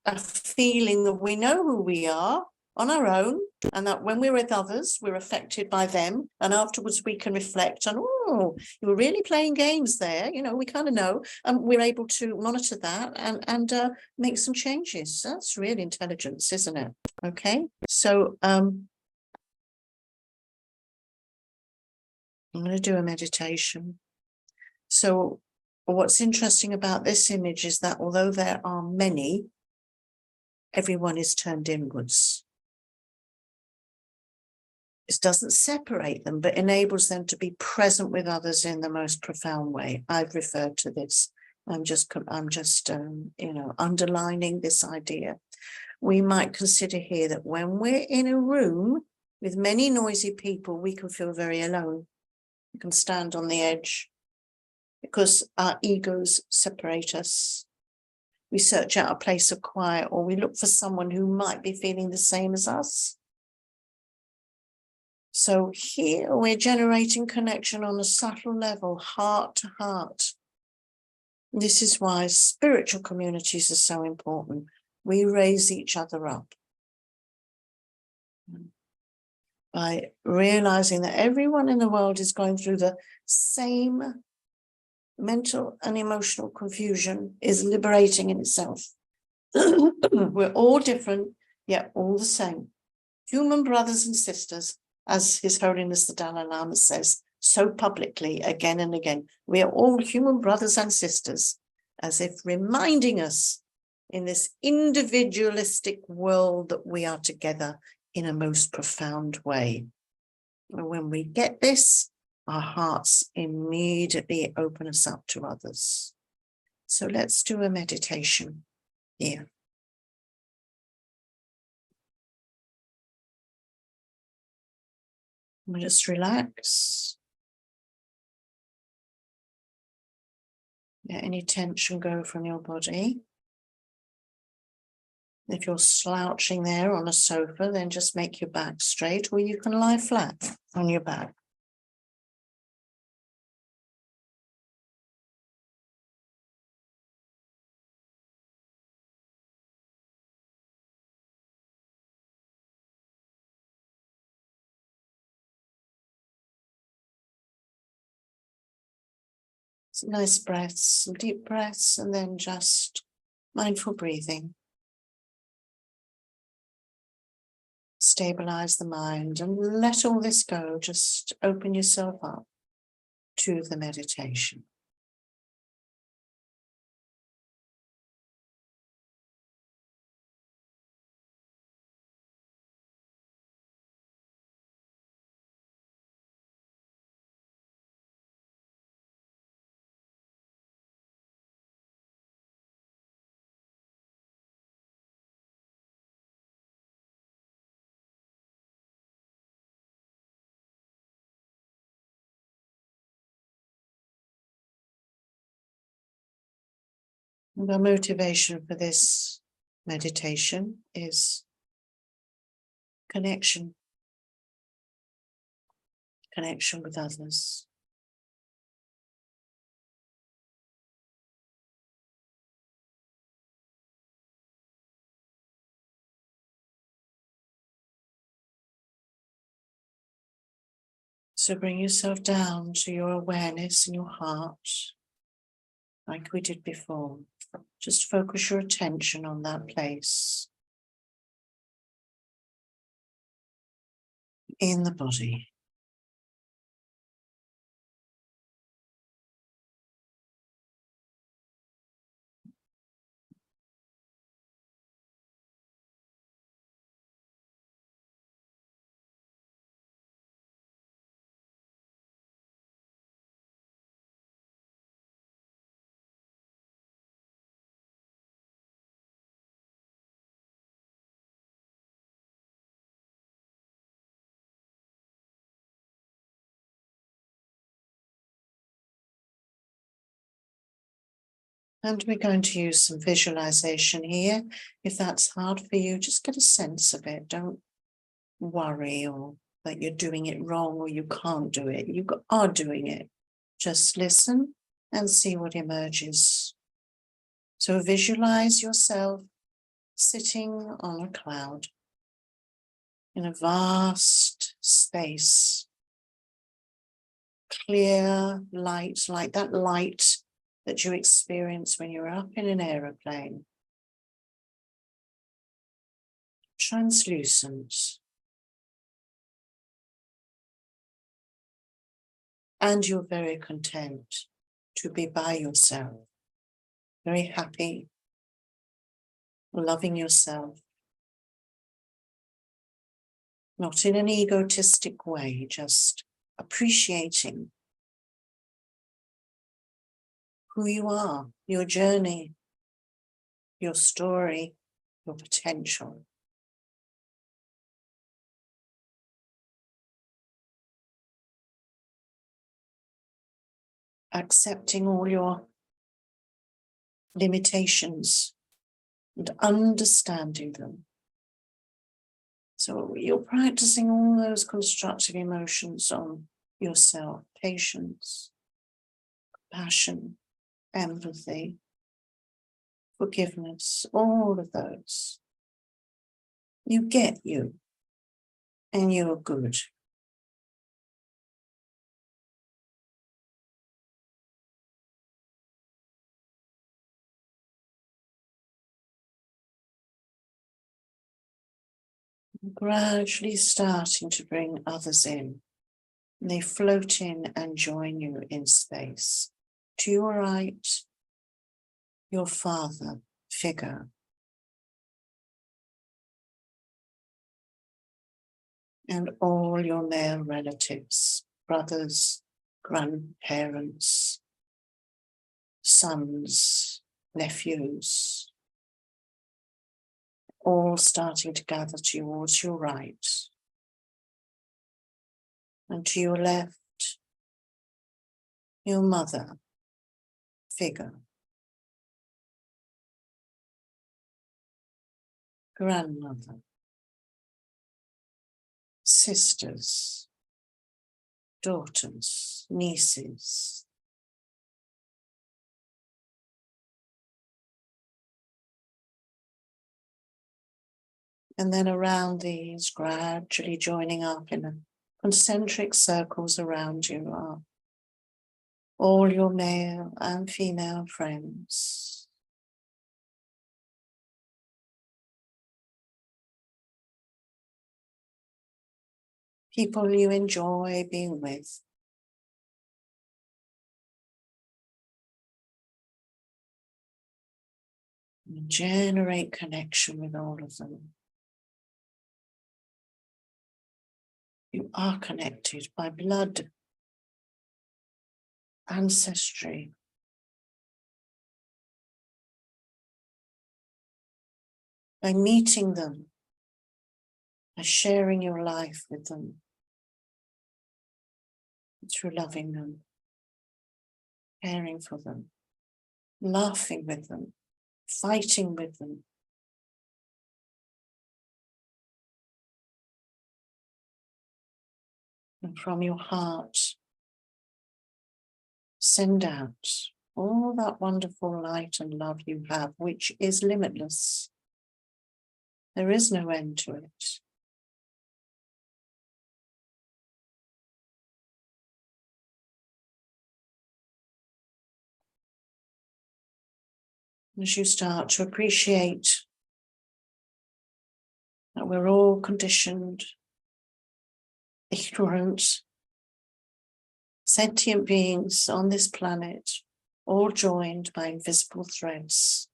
a feeling that we know who we are on our own, and that when we're with others, we're affected by them. And afterwards we can reflect on, oh, you were really playing games there. You know, we kind of know, and we're able to monitor that and make some changes. That's real intelligence, isn't it? Okay. So I'm going to do a meditation. So what's interesting about this image is that although there are many, everyone is turned inwards. It doesn't separate them, but enables them to be present with others in the most profound way. I've referred to this. I'm just underlining this idea. We might consider here that when we're in a room with many noisy people, we can feel very alone. We can stand on the edge because our egos separate us. We search out a place of quiet, or we look for someone who might be feeling the same as us. So here we're generating connection on a subtle level, heart to heart. This is why spiritual communities are so important. We raise each other up by realizing that everyone in the world is going through the same mental and emotional confusion, is liberating in itself. We're all different, yet all the same. Human brothers and sisters, as His Holiness the Dalai Lama says so publicly again and again, we are all human brothers and sisters, as if reminding us in this individualistic world that we are together in a most profound way. And when we get this, our hearts immediately open us up to others. So let's do a meditation here. And just relax. Let any tension go from your body. If you're slouching there on a sofa, then just make your back straight, or you can lie flat on your back. Some nice breaths, some deep breaths, and then just mindful breathing. Stabilize the mind and let all this go. Just open yourself up to the meditation. The motivation for this meditation is connection with others. So bring yourself down to your awareness in your heart, like we did before. Just focus your attention on that place in the body. And we're going to use some visualization here. If that's hard for you, just get a sense of it. Don't worry or that you're doing it wrong or you can't do it. You are doing it. Just listen and see what emerges. So visualize yourself sitting on a cloud in a vast space, clear light, like that light that you experience when you're up in an aeroplane. Translucent. And you're very content to be by yourself, very happy, loving yourself, not in an egotistic way, just appreciating who you are, your journey, your story, your potential. Accepting all your limitations and understanding them. So you're practicing all those constructive emotions on yourself: patience, compassion, empathy, forgiveness, all of those. You get you, and you're good. Gradually starting to bring others in. They float in and join you in space. To your right, your father figure. And all your male relatives, brothers, grandparents, sons, nephews, all starting to gather towards your right. And to your left, your mother figure, grandmother, sisters, daughters, nieces. And then around these, gradually joining up in concentric circles around you are all your male and female friends. People you enjoy being with. And generate connection with all of them. You are connected by blood, ancestry, by meeting them, by sharing your life with them, through loving them, caring for them, laughing with them, fighting with them. And from your heart, send out all that wonderful light and love you have, which is limitless. There is no end to it. As you start to appreciate that we're all conditioned, ignorant, sentient beings on this planet, all joined by invisible threads,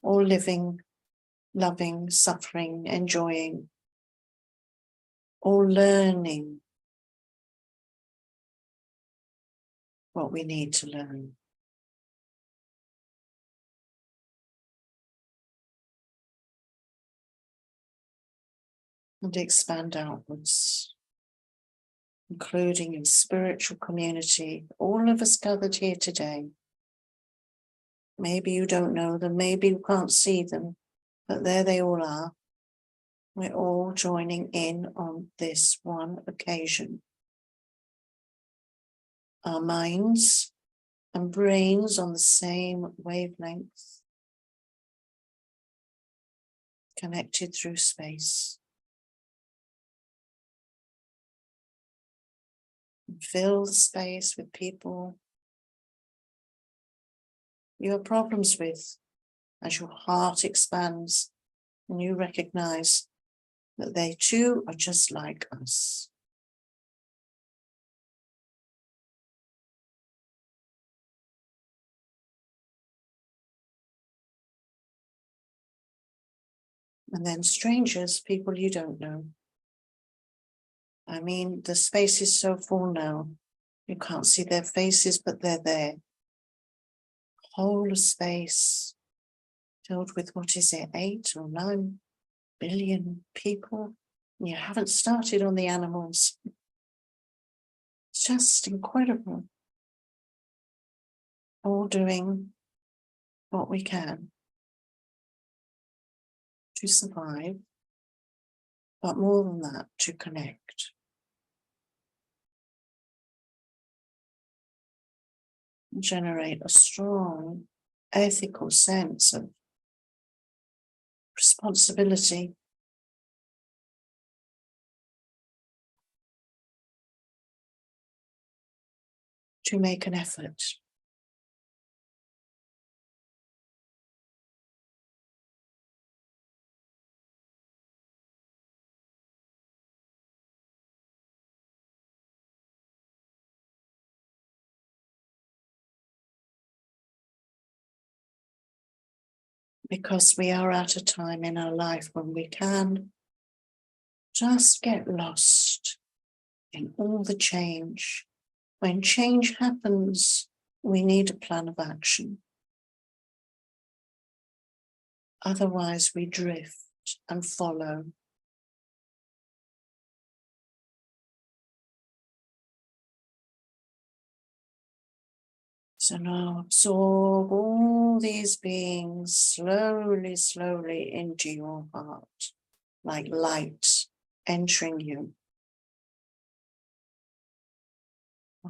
all living, loving, suffering, enjoying, all learning what we need to learn. And expand outwards. including your spiritual community, all of us gathered here today. Maybe you don't know them, maybe you can't see them, but there they all are. We're all joining in on this one occasion. Our minds and brains on the same wavelength, connected through space. And fill the space with people you have problems with as your heart expands and you recognize that they too are just like us. And then strangers, people you don't know. I mean, the space is so full now. You can't see their faces, but they're there. Whole space filled with, what is it, 8 or 9 billion people? And you haven't started on the animals. It's just incredible. All doing what we can to survive, but more than that, to connect. Generate a strong ethical sense of responsibility to make an effort. Because we are at a time in our life when we can just get lost in all the change. When change happens, we need a plan of action. Otherwise, we drift and follow. So now absorb all these beings slowly, slowly into your heart, like light entering you,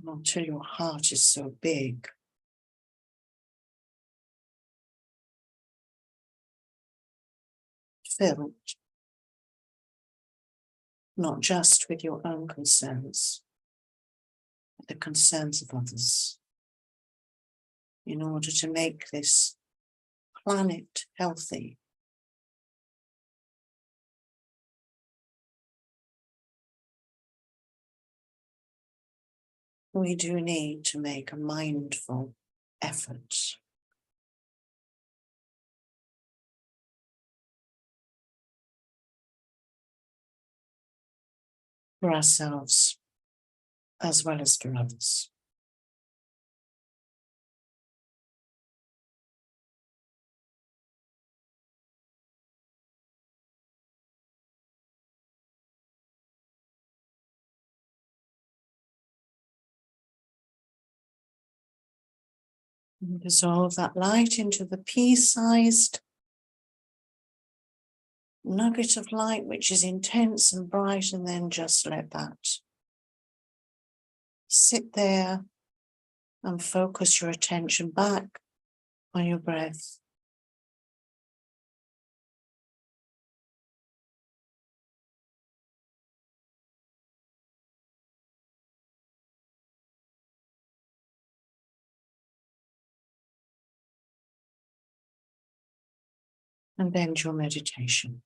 until your heart is so big. Filled, not just with your own concerns, but the concerns of others, in order to make this planet healthy. We do need to make a mindful effort. For ourselves, as well as for others. And dissolve that light into the pea-sized nugget of light, which is intense and bright, and then just let that sit there and focus your attention back on your breath. And end your meditation.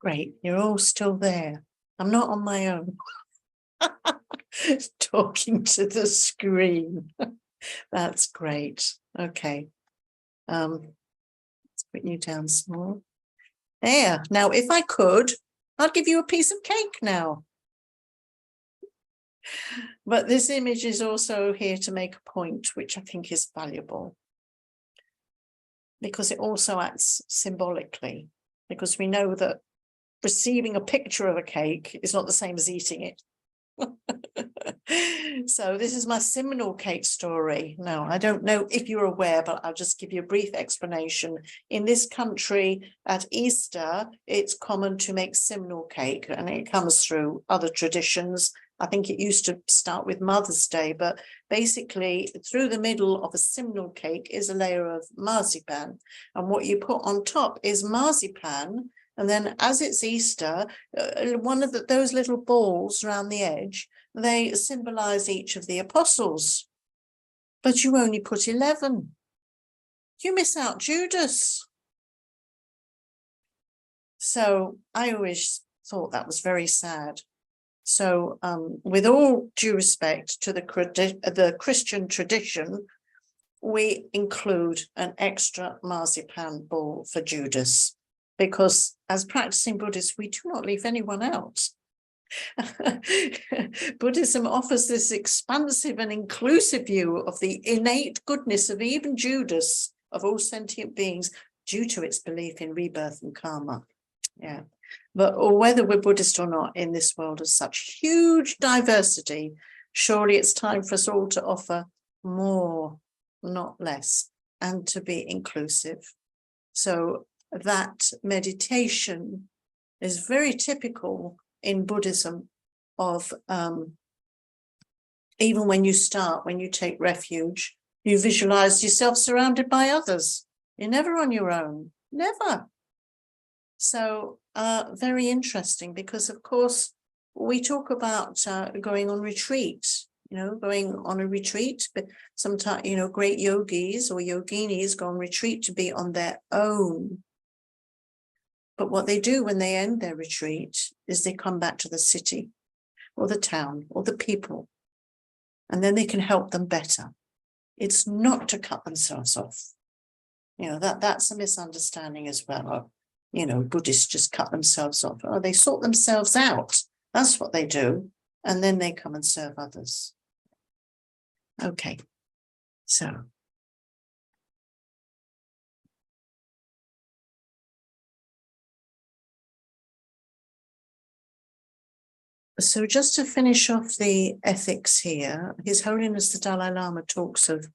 Great, you're all still there. I'm not on my own. Talking to the screen. That's great. Okay. Let's put you down small. There. Now, if I could, I'd give you a piece of cake now. But this image is also here to make a point, which I think is valuable, because it also acts symbolically, because we know that receiving a picture of a cake is not the same as eating it. So this is my seminal cake story. Now, I don't know if you're aware, but I'll just give you a brief explanation. In this country, at Easter, it's common to make seminal cake, and it comes through other traditions. I think it used to start with Mother's Day, but basically through the middle of a seminal cake is a layer of marzipan. And what you put on top is marzipan. And then as it's Easter, one of those little balls around the edge, they symbolize each of the apostles. But you only put 11. You miss out Judas. So I always thought that was very sad. So with all due respect to the Christian tradition, we include an extra marzipan ball for Judas, because as practicing Buddhists, we do not leave anyone out. Buddhism offers this expansive and inclusive view of the innate goodness of even Judas, of all sentient beings, due to its belief in rebirth and karma. Yeah. But whether we're Buddhist or not, in this world of such huge diversity, surely it's time for us all to offer more, not less, and to be inclusive. So that meditation is very typical in Buddhism of even when you start, when you take refuge, you visualize yourself surrounded by others. You're never on your own, never. So very interesting, because of course we talk about going on retreat, going on a retreat, but sometimes, great yogis or yoginis go on retreat to be on their own. But what they do when they end their retreat is they come back to the city or the town or the people, and then they can help them better. It's not to cut themselves off. That's a misunderstanding as well. Buddhists just cut themselves off. Oh, they sort themselves out. That's what they do. And then they come and serve others. Okay. So just to finish off the ethics here, His Holiness the Dalai Lama talks of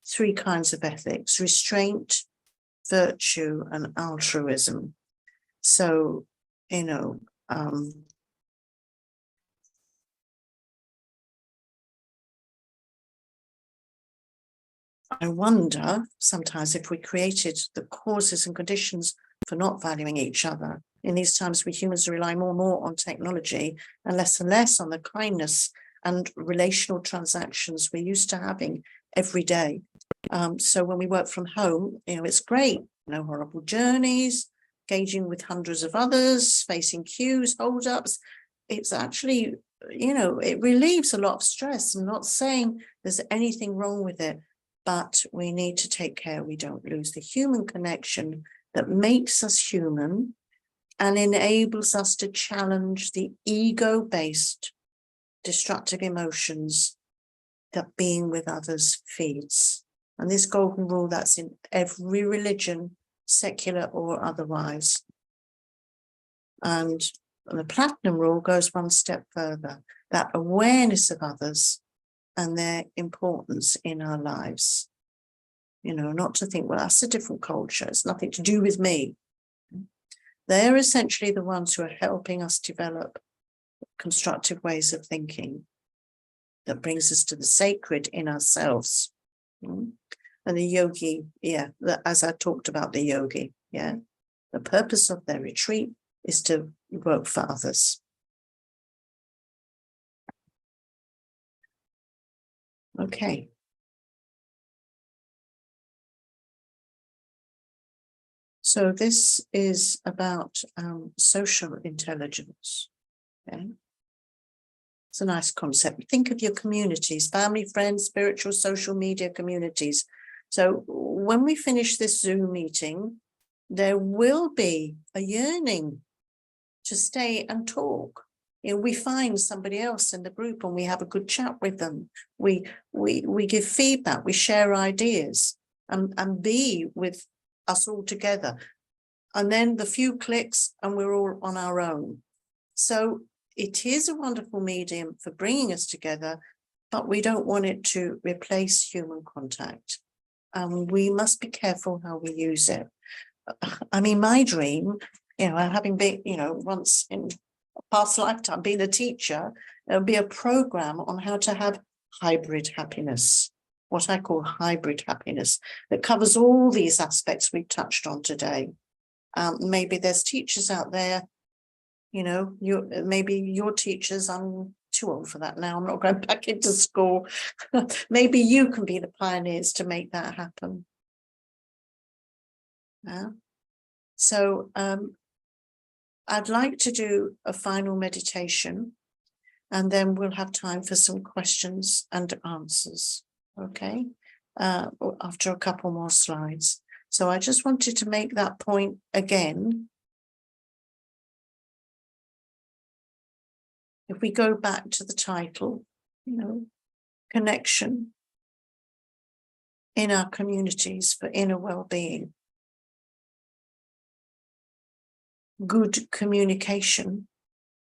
3 kinds of ethics: restraint, virtue, and altruism. So, I wonder sometimes if we created the causes and conditions for not valuing each other. In these times, we humans rely more and more on technology and less on the kindness and relational transactions we're used to having every day. So when we work from home, it's great. No horrible journeys, engaging with hundreds of others, facing queues, hold-ups. It's actually, it relieves a lot of stress. I'm not saying there's anything wrong with it, but we need to take care we don't lose the human connection that makes us human and enables us to challenge the ego-based destructive emotions that being with others feeds. And this golden rule, that's in every religion, secular or otherwise. And the platinum rule goes one step further, that awareness of others and their importance in our lives. Not to think, well, that's a different culture. It's nothing to do with me. They're essentially the ones who are helping us develop constructive ways of thinking that brings us to the sacred in ourselves. And the yogi, as I talked about the yogi, the purpose of their retreat is to work for others. Okay. So this is about social intelligence. Okay. It's a nice concept. Think of your communities, family, friends, spiritual, social media communities. So when we finish this Zoom meeting, there will be a yearning to stay and talk. You know, we find somebody else in the group and we have a good chat with them. We give feedback, we share ideas and be with us all together. And then the few clicks and we're all on our own. So it is a wonderful medium for bringing us together, but we don't want it to replace human contact. We must be careful how we use it. I mean, my dream, you know, having been, you know, once in a past lifetime being a teacher, there'll be a program on how to have hybrid happiness, what I call hybrid happiness, that covers all these aspects we've touched on today. Maybe there's teachers out there, you know, maybe your teachers, I'm too old for that now, I'm not going back into school. Maybe you can be the pioneers to make that happen. Yeah. So I'd like to do a final meditation, and then we'll have time for some questions and answers, okay? After a couple more slides. So I just wanted to make that point again. If we go back to the title, you know, connection in our communities for inner well-being. Good communication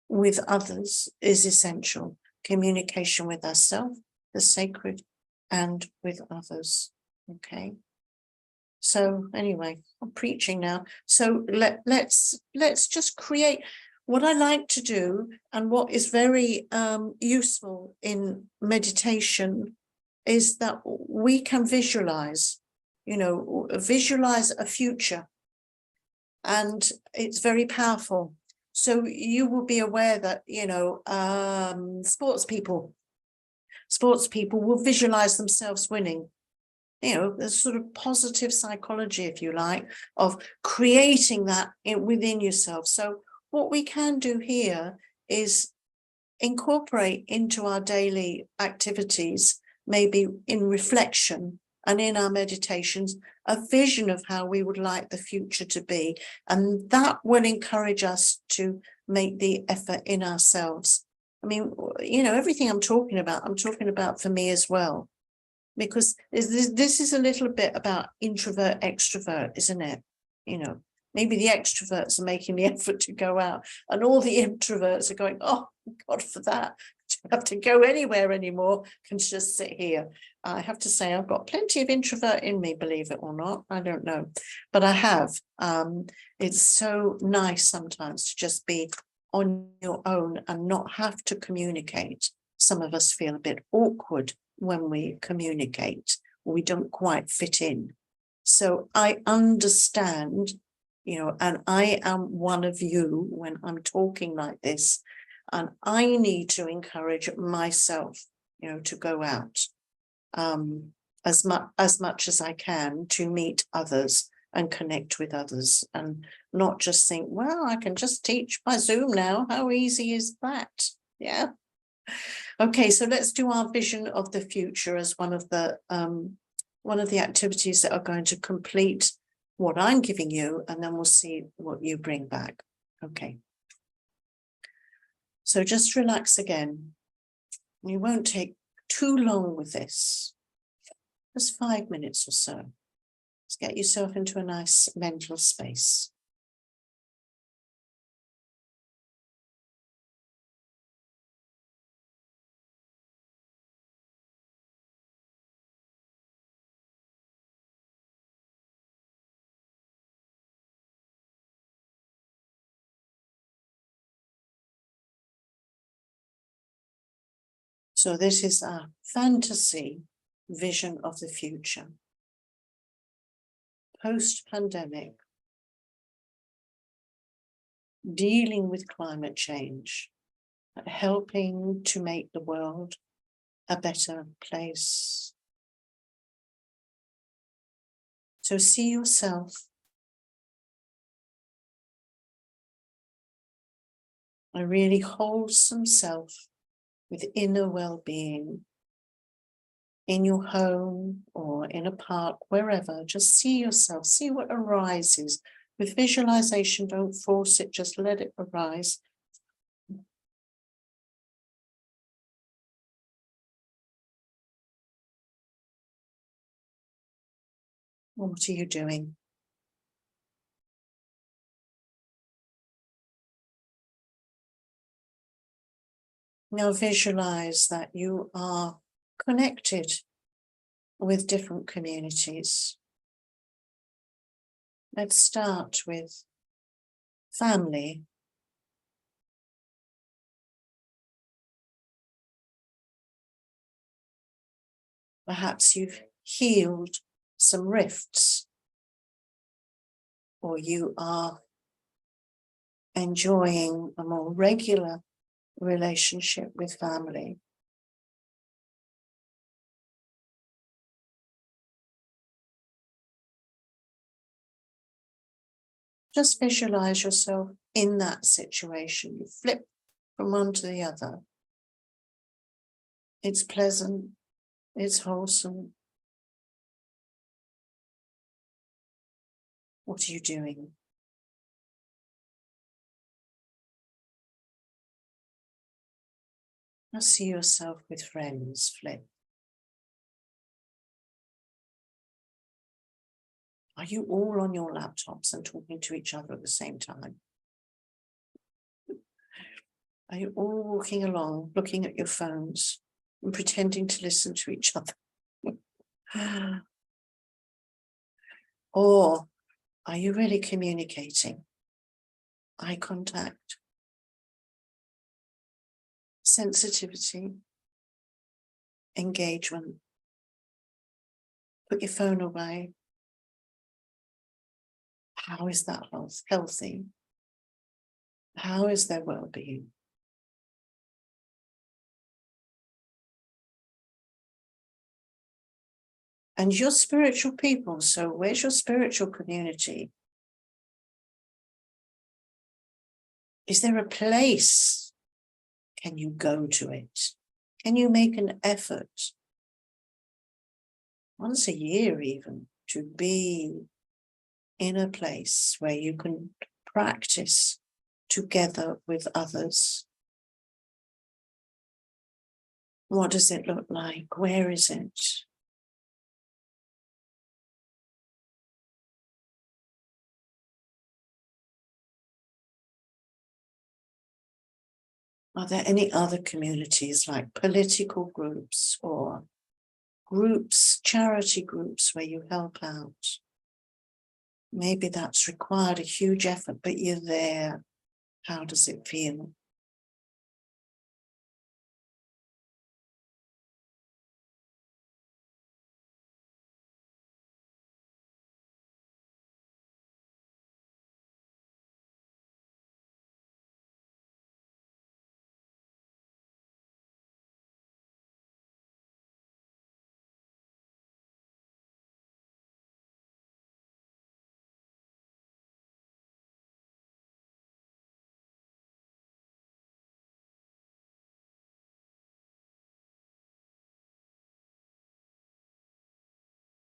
with others is essential. Communication with ourselves, the sacred, and with others. Okay. So anyway, I'm preaching now. So let's just create what I like to do, and what is very useful in meditation is that we can visualize, you know, visualize a future. And it's very powerful. So you will be aware that, you know, sports people will visualize themselves winning. You know, there's sort of positive psychology, if you like, of creating that within yourself. So what we can do here is incorporate into our daily activities, maybe in reflection and in our meditations, a vision of how we would like the future to be. And that will encourage us to make the effort in ourselves. I mean, you know, everything I'm talking about for me as well, because this is a little bit about introvert, extrovert, isn't it? You know, maybe the extroverts are making the effort to go out and all the introverts are going, oh, God, for that. Don't have to go anywhere anymore, can just sit here. I have to say I've got plenty of introvert in me, believe it or not. I don't know, but I have. It's so nice sometimes to just be on your own and not have to communicate. Some of us feel a bit awkward when we communicate, or we don't quite fit in. So I understand, you know, and I am one of you when I'm talking like this. And I need to encourage myself, you know, to go out as much as I can to meet others and connect with others, and not just think, well, I can just teach by Zoom now. How easy is that? Yeah. Okay, so let's do our vision of the future as one of the activities that are going to complete what I'm giving you, and then we'll see what you bring back. Okay. So just relax again. You won't take too long with this. Just 5 minutes or so. Let's get yourself into a nice mental space. So this is our fantasy vision of the future. Post-pandemic, dealing with climate change, helping to make the world a better place. So see yourself a really wholesome self with inner well-being in your home or in a park, wherever. Just see yourself, see what arises. With visualization, don't force it, just let it arise. What are you doing? Now visualize that you are connected with different communities. Let's start with family. Perhaps you've healed some rifts, or you are enjoying a more regular relationship with family. Just visualize yourself in that situation. You flip from one to the other. It's pleasant, it's wholesome. What are you doing? Now see yourself with friends, flip. Are you all on your laptops and talking to each other at the same time? Are you all walking along, looking at your phones and pretending to listen to each other? Or are you really communicating? Eye contact, sensitivity, engagement. Put your phone away. How is that healthy? How is their well-being? And you're spiritual people, so where's your spiritual community? Is there a place? Can you go to it? Can you make an effort, once a year even, to be in a place where you can practice together with others? What does it look like? Where is it? Are there any other communities like political groups or groups, charity groups where you help out? Maybe that's required a huge effort, but you're there. How does it feel?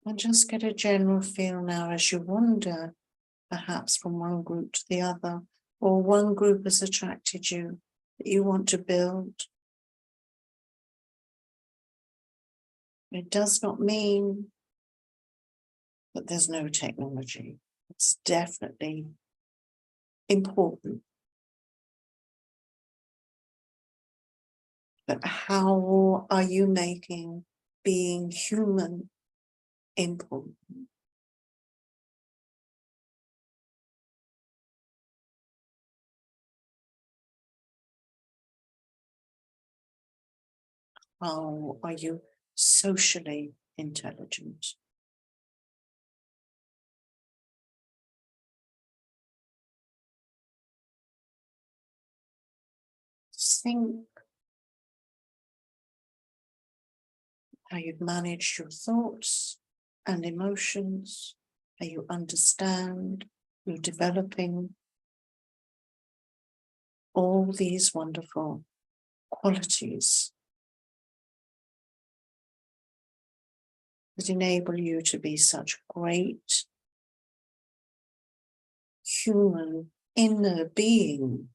And just get a general feel now as you wander, perhaps from one group to the other, or one group has attracted you that you want to build. It does not mean that there's no technology. It's definitely important. But how are you making being human important? How are you socially intelligent? Think how you've managed your thoughts and emotions, how you understand, you're developing. all these wonderful qualities that enable you to be such great human inner being.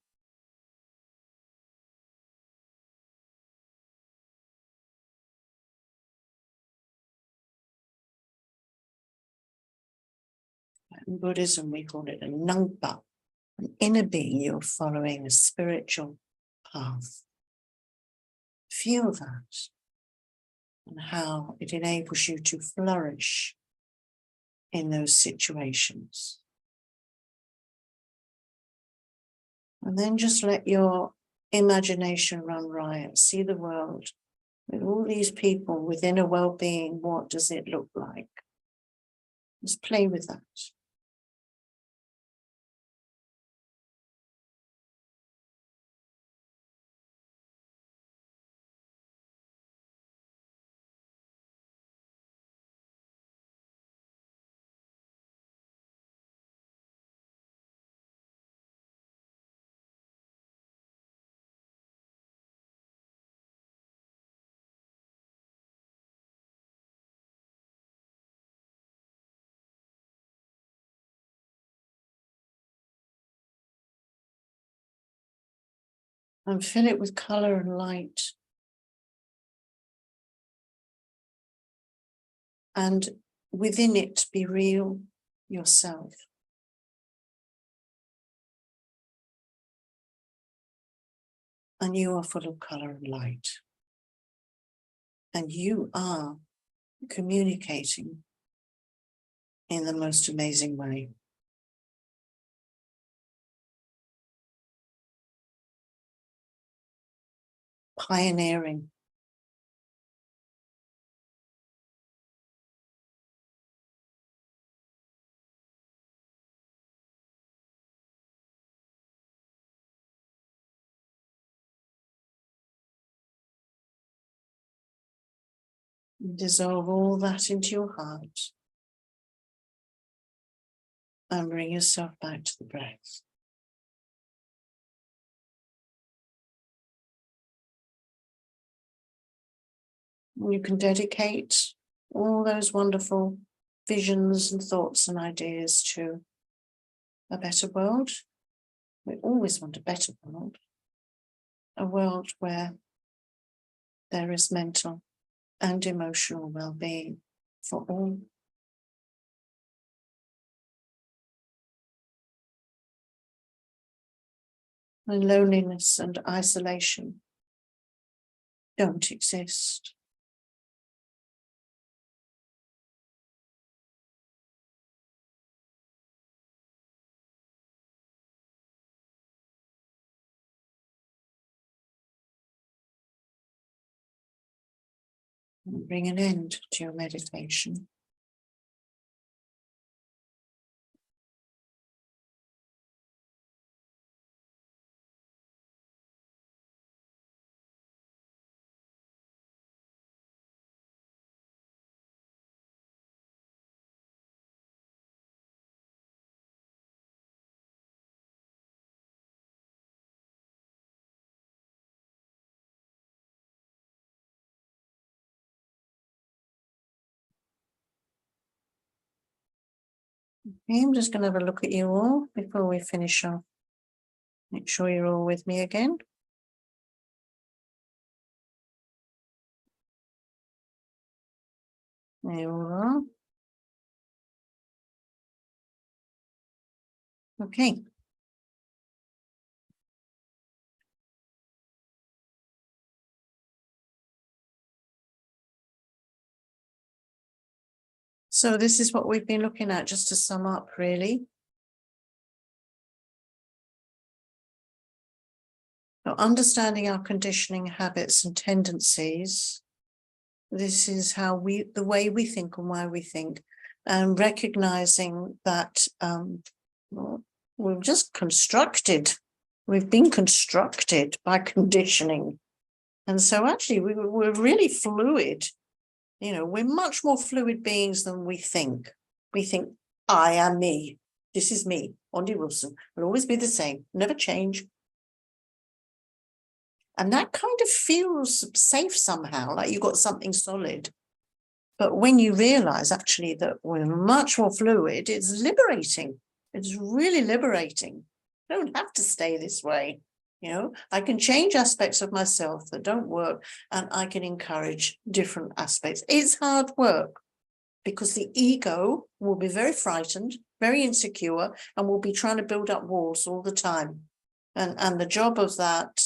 In Buddhism, we call it a nangpa, an inner being. You're following a spiritual path. Feel that and how it enables you to flourish in those situations. And then just let your imagination run riot. See the world with all these people within a well-being. What does it look like? Just play with that. And fill it with color and light. And within it, be real yourself. And you are full of color and light. And you are communicating in the most amazing way. Pioneering. Dissolve all that into your heart and bring yourself back to the breath. You can dedicate all those wonderful visions and thoughts and ideas to a better world. We always want a better world. A world where there is mental and emotional well-being for all. And loneliness and isolation don't exist. And bring an end to your meditation. Okay, I'm just going to have a look at you all before we finish off. Make sure you're all with me again. There you all are. Okay. So this is what we've been looking at, just to sum up, really. So understanding our conditioning, habits, and tendencies. This is how the way we think and why we think, and recognizing that well, we've just constructed. We've been constructed by conditioning, and so actually we're really fluid. You know, we're much more fluid beings than we think. We think, I am me. This is me, Ondy Willson. Will always be the same, never change. And that kind of feels safe somehow, like you've got something solid. But when you realize actually that we're much more fluid, it's liberating. It's really liberating. I don't have to stay this way. You know, I can change aspects of myself that don't work, and I can encourage different aspects. It's hard work because the ego will be very frightened, very insecure, and will be trying to build up walls all the time. And the job of that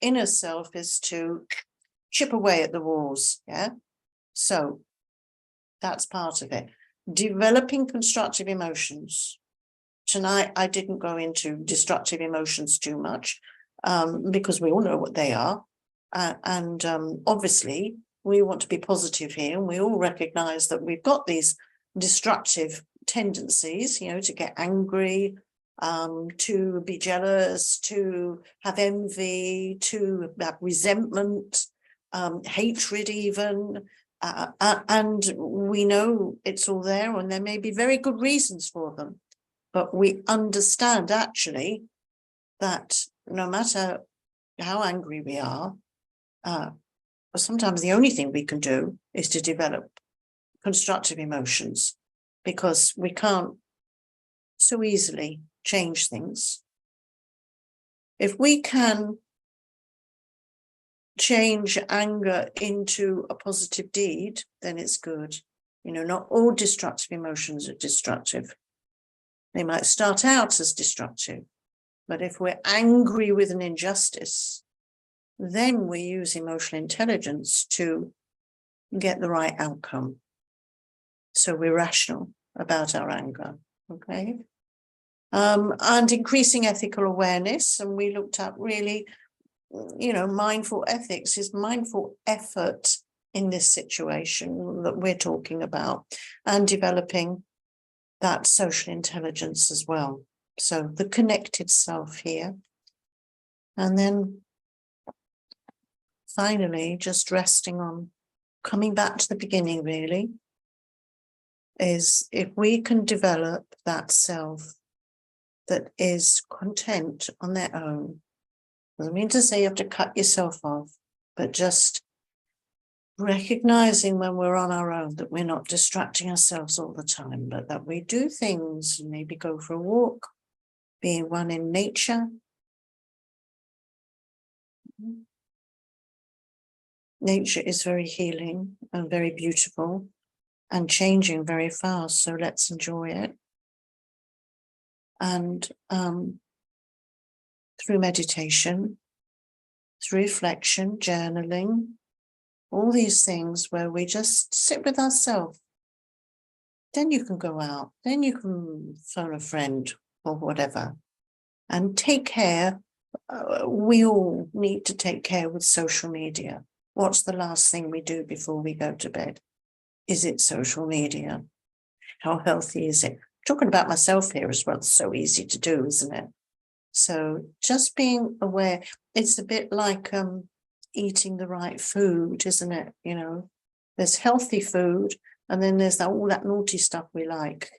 inner self is to chip away at the walls. Yeah. So that's part of it. Developing constructive emotions. Tonight, I didn't go into destructive emotions too much because we all know what they are. And obviously, we want to be positive here. And we all recognize that we've got these destructive tendencies, you know, to get angry, to be jealous, to have envy, to have resentment, hatred even. And we know it's all there, and there may be very good reasons for them. But we understand actually that no matter how angry we are, sometimes the only thing we can do is to develop constructive emotions, because we can't so easily change things. If we can change anger into a positive deed, then it's good. You know, not all destructive emotions are destructive. They might start out as destructive, but if we're angry with an injustice, then we use emotional intelligence to get the right outcome. So we're rational about our anger, okay? And increasing ethical awareness, and we looked at really, you know, mindful ethics is mindful effort in this situation that we're talking about, and developing that social intelligence as well. So the connected self here. And then finally, just resting on, coming back to the beginning really, is if we can develop that self that is content on their own. Doesn't mean to say you have to cut yourself off, but just recognizing when we're on our own that we're not distracting ourselves all the time, but that we do things, maybe go for a walk, being one in nature. Nature is very healing and very beautiful and changing very fast, so let's enjoy it. And through meditation, through reflection, journaling, all these things where we just sit with ourselves. Then you can go out, then you can phone a friend or whatever, and take care. We all need to take care with social media. What's the last thing we do before we go to bed? Is it social media? How healthy is it? I'm talking about myself here as well. It's so easy to do, isn't it? So just being aware, it's a bit like eating the right food, isn't it? You know, there's healthy food, and then there's all that naughty stuff we like.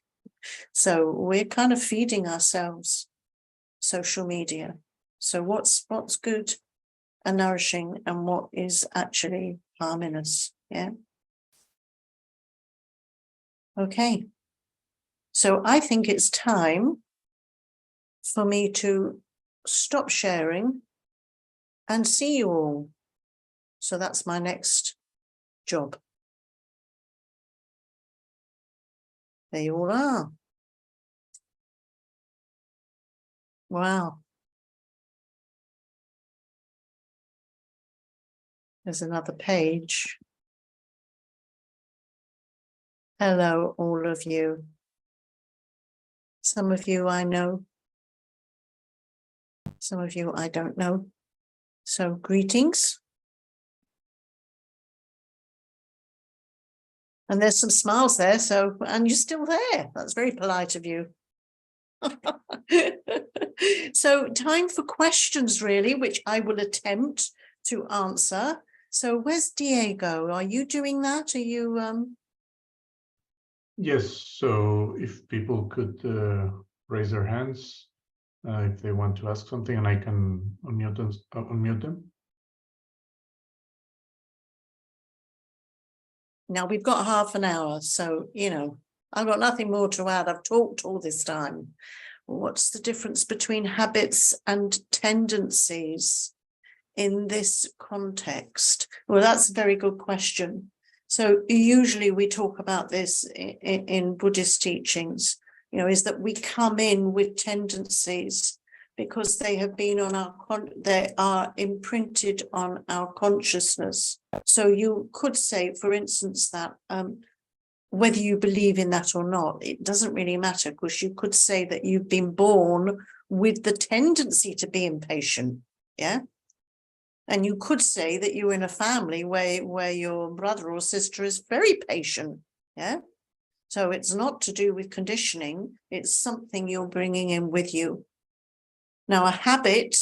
So we're kind of feeding ourselves social media. So what's good and nourishing, and what is actually harming us? Yeah. Okay. So I think it's time for me to stop sharing and see you all. So that's my next job. There you all are. Wow. There's another page. Hello, all of you. Some of you I know. Some of you I don't know. So greetings. And there's some smiles there. So, and you're still there. That's very polite of you. So time for questions, really, which I will attempt to answer. So where's Diego? Are you doing that? Are you Yes, so if people could raise their hands if they want to ask something, and I can unmute them. Now we've got half an hour, so, you know, I've got nothing more to add. I've talked all this time. What's the difference between habits and tendencies in this context? Well, that's a very good question. So usually we talk about this in Buddhist teachings, you know, is that we come in with tendencies because they have been on our, they are imprinted on our consciousness. So you could say, for instance, that whether you believe in that or not, it doesn't really matter, because you could say that you've been born with the tendency to be impatient, yeah? And you could say that you're in a family where your brother or sister is very patient, yeah? So it's not to do with conditioning, it's something you're bringing in with you. Now, a habit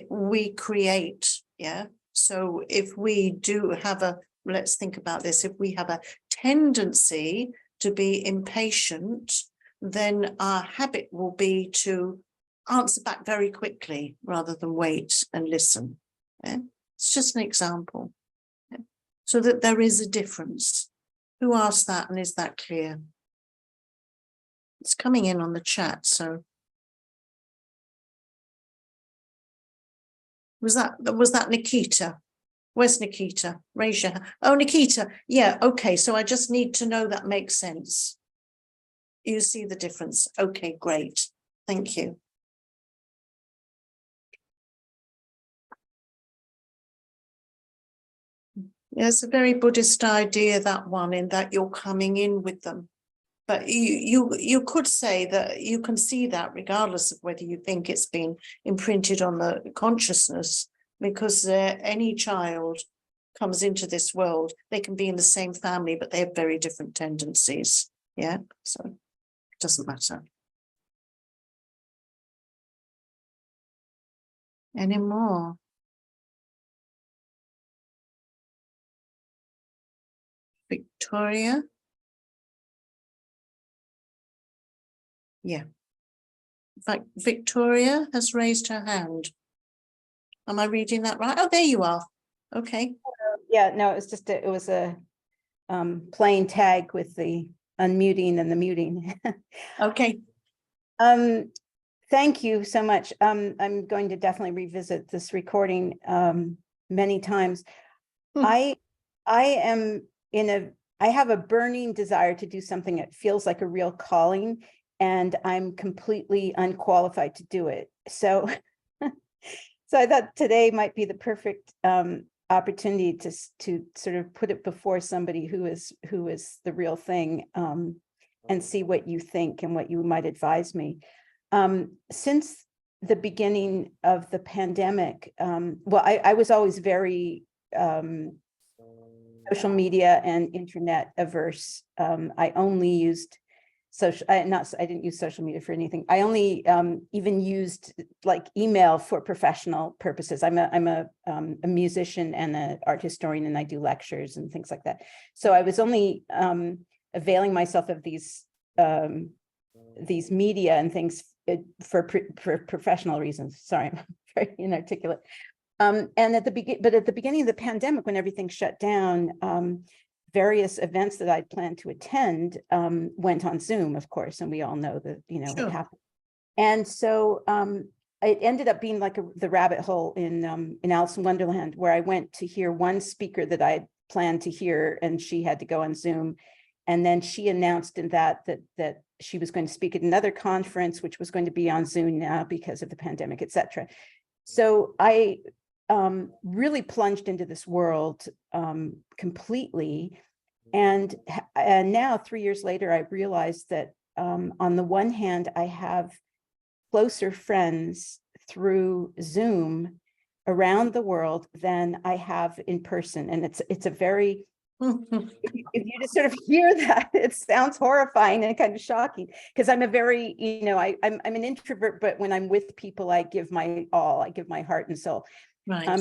we create, yeah? So if we do have a, let's think about this, if we have a tendency to be impatient, then our habit will be to answer back very quickly rather than wait and listen. Yeah? It's just an example. Yeah? So that there is a difference. Who asked that, and is that clear? It's coming in on the chat, so. Was that Nikita? Where's Nikita? Raise your hand. Oh, Nikita. Yeah, okay. So I just need to know that makes sense. You see the difference. Okay, great. Thank you. Yeah, it's a very Buddhist idea, that one, in that you're coming in with them. But you could say that you can see that regardless of whether you think it's been imprinted on the consciousness, because any child comes into this world, they can be in the same family, but they have very different tendencies. Yeah, so it doesn't matter. Any more? Victoria? Yeah. In fact, Victoria has raised her hand. Am I reading that right? Oh, there you are. Okay. Yeah, no, it was just it was a playing tag with the unmuting and the muting. Okay. Thank you so much. I'm going to definitely revisit this recording many times. I am I have a burning desire to do something that feels like a real calling, and I'm completely unqualified to do it. So so I thought today might be the perfect opportunity to sort of put it before somebody who is the real thing, and see what you think and what you might advise me. Since the beginning of the pandemic, well, I was always very social media and internet averse. I only used I didn't use social media for anything. I only even used like email for professional purposes. I'm a musician and an art historian, and I do lectures and things like that. So I was only availing myself of these media and things for professional reasons. Sorry, I'm very inarticulate. And at the beginning of the pandemic, when everything shut down, various events that I'd planned to attend went on Zoom, of course, and we all know that, you know, Sure. what happened. And so it ended up being like the rabbit hole in Alice in Wonderland, where I went to hear one speaker that I had planned to hear, and she had to go on Zoom. And then she announced in that she was going to speak at another conference, which was going to be on Zoom now because of the pandemic, et cetera. So I really plunged into this world completely. And now 3 years later, I realized that on the one hand, I have closer friends through Zoom around the world than I have in person. And it's a very, if you just sort of hear that, it sounds horrifying and kind of shocking, because I'm a very, you know, I'm an introvert, but when I'm with people, I give my all, I give my heart and soul. Right.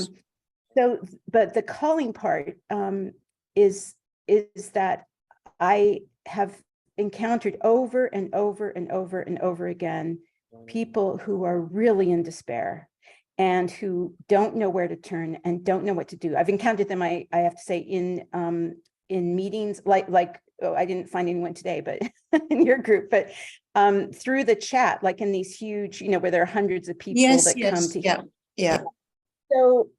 So, but the calling part is that I have encountered over and over and over and over again people who are really in despair and who don't know where to turn and don't know what to do. I've encountered them, I have to say, in in meetings, oh, I didn't find anyone today, but in your group, but through the chat, like in these huge, where there are hundreds of people that come to hear. Yeah. So,